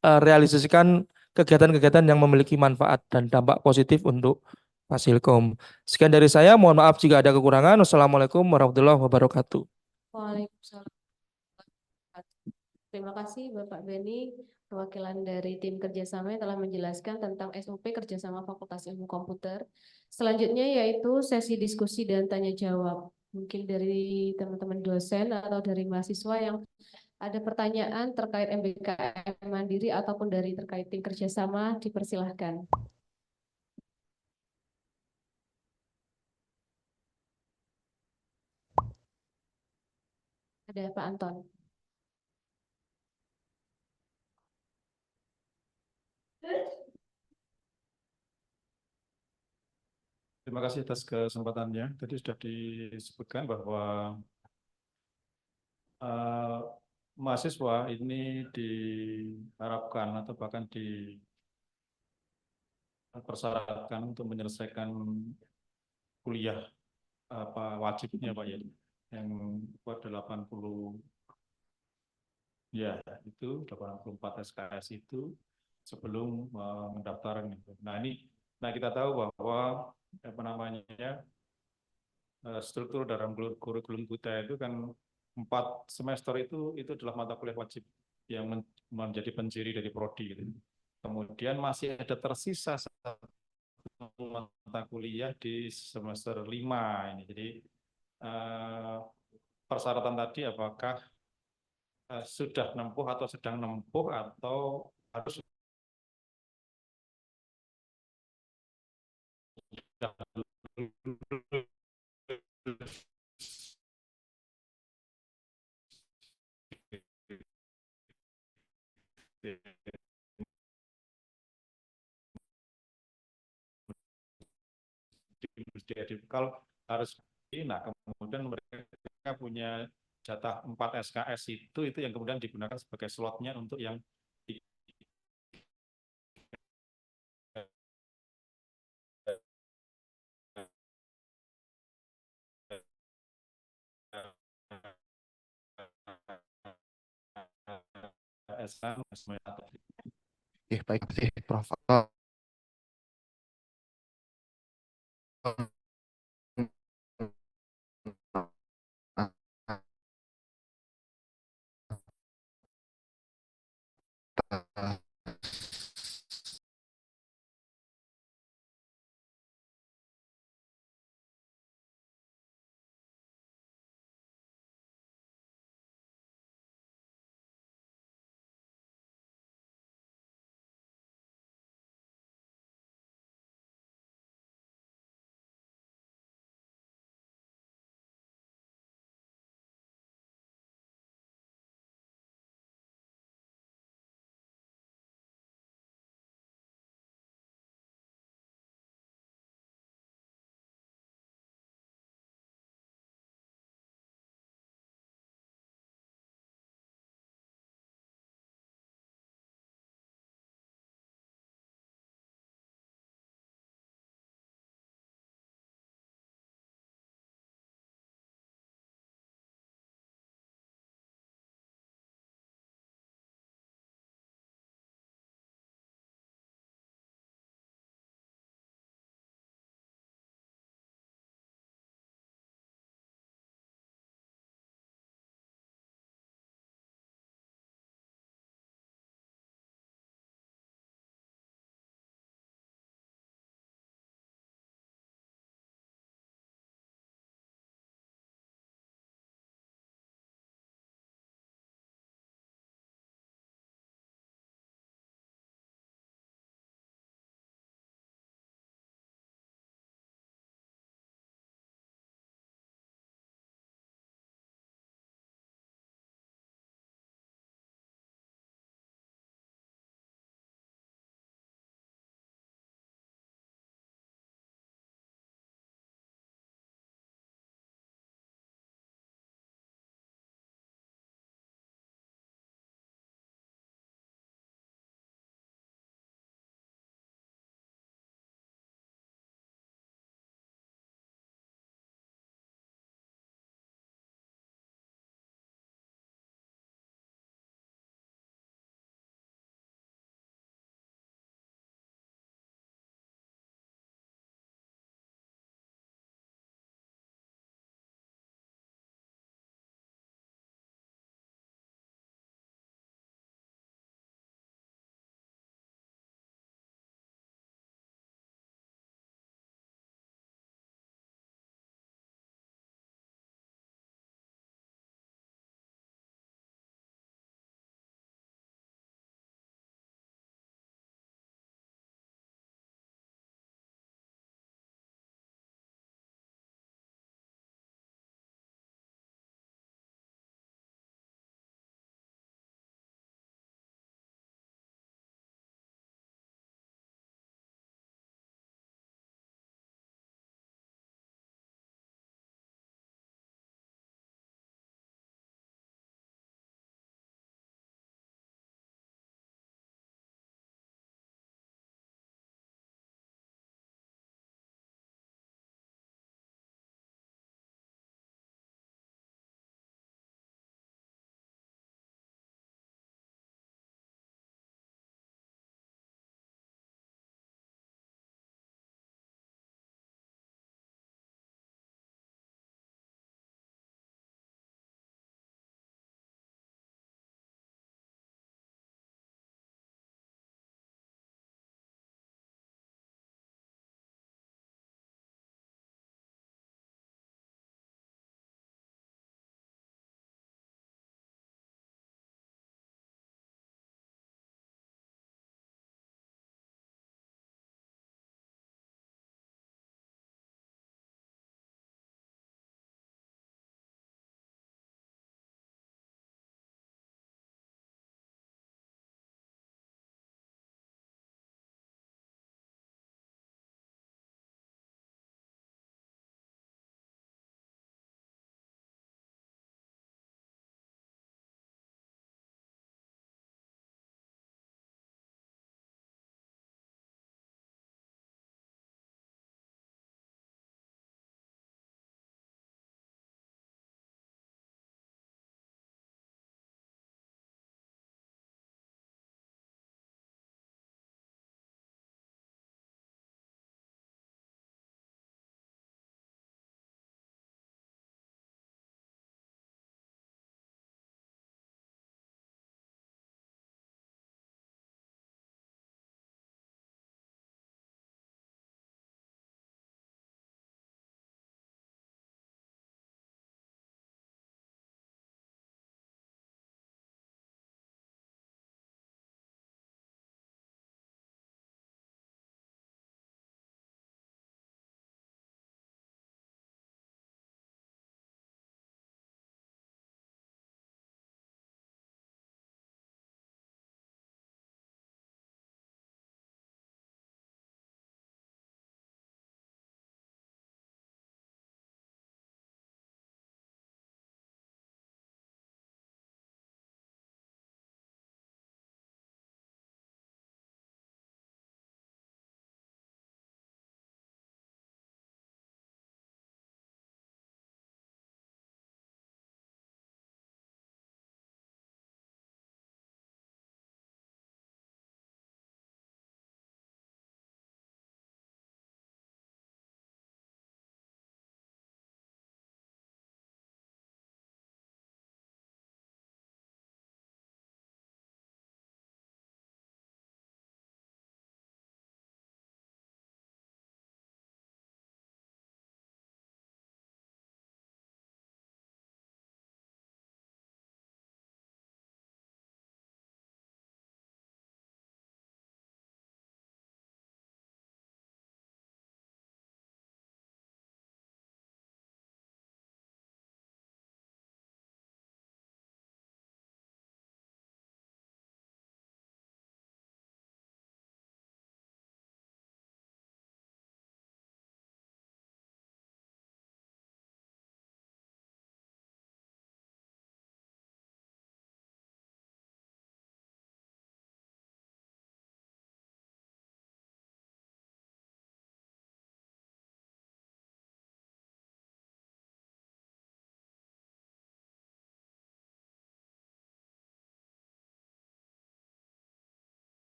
realisasikan kegiatan-kegiatan yang memiliki manfaat dan dampak positif untuk Fasilkom. Sekian dari saya, mohon maaf jika ada kekurangan. Wassalamualaikum warahmatullahi wabarakatuh. Waalaikumsalam. Terima kasih Bapak Beni, perwakilan dari tim kerjasama yang telah menjelaskan tentang SOP kerjasama Fakultas Ilmu Komputer. Selanjutnya yaitu sesi diskusi dan tanya jawab. Mungkin dari teman-teman dosen atau dari mahasiswa yang ada pertanyaan terkait MBKM Mandiri ataupun dari terkait tim kerjasama, dipersilahkan. Ada Pak Anton. Terima kasih atas kesempatannya. Tadi sudah disebutkan bahwa mahasiswa ini diharapkan atau bahkan dipersyaratkan untuk menyelesaikan kuliah wajibnya Pak ya, yang buat 80 ya itu 84 SKS itu sebelum mendaftaran itu. Nah kita tahu bahwa struktur dalam kurikulum kita itu kan 4 semester itu adalah mata kuliah wajib yang menjadi penciri dari prodi gitu. Kemudian masih ada tersisa satu mata kuliah di semester 5 ini. Jadi persyaratan tadi apakah sudah nempuh atau sedang nempuh atau harus kalau harus nah kemudian mereka punya jatah 4 SKS itu yang kemudian digunakan sebagai slotnya untuk yang Baik, Prof.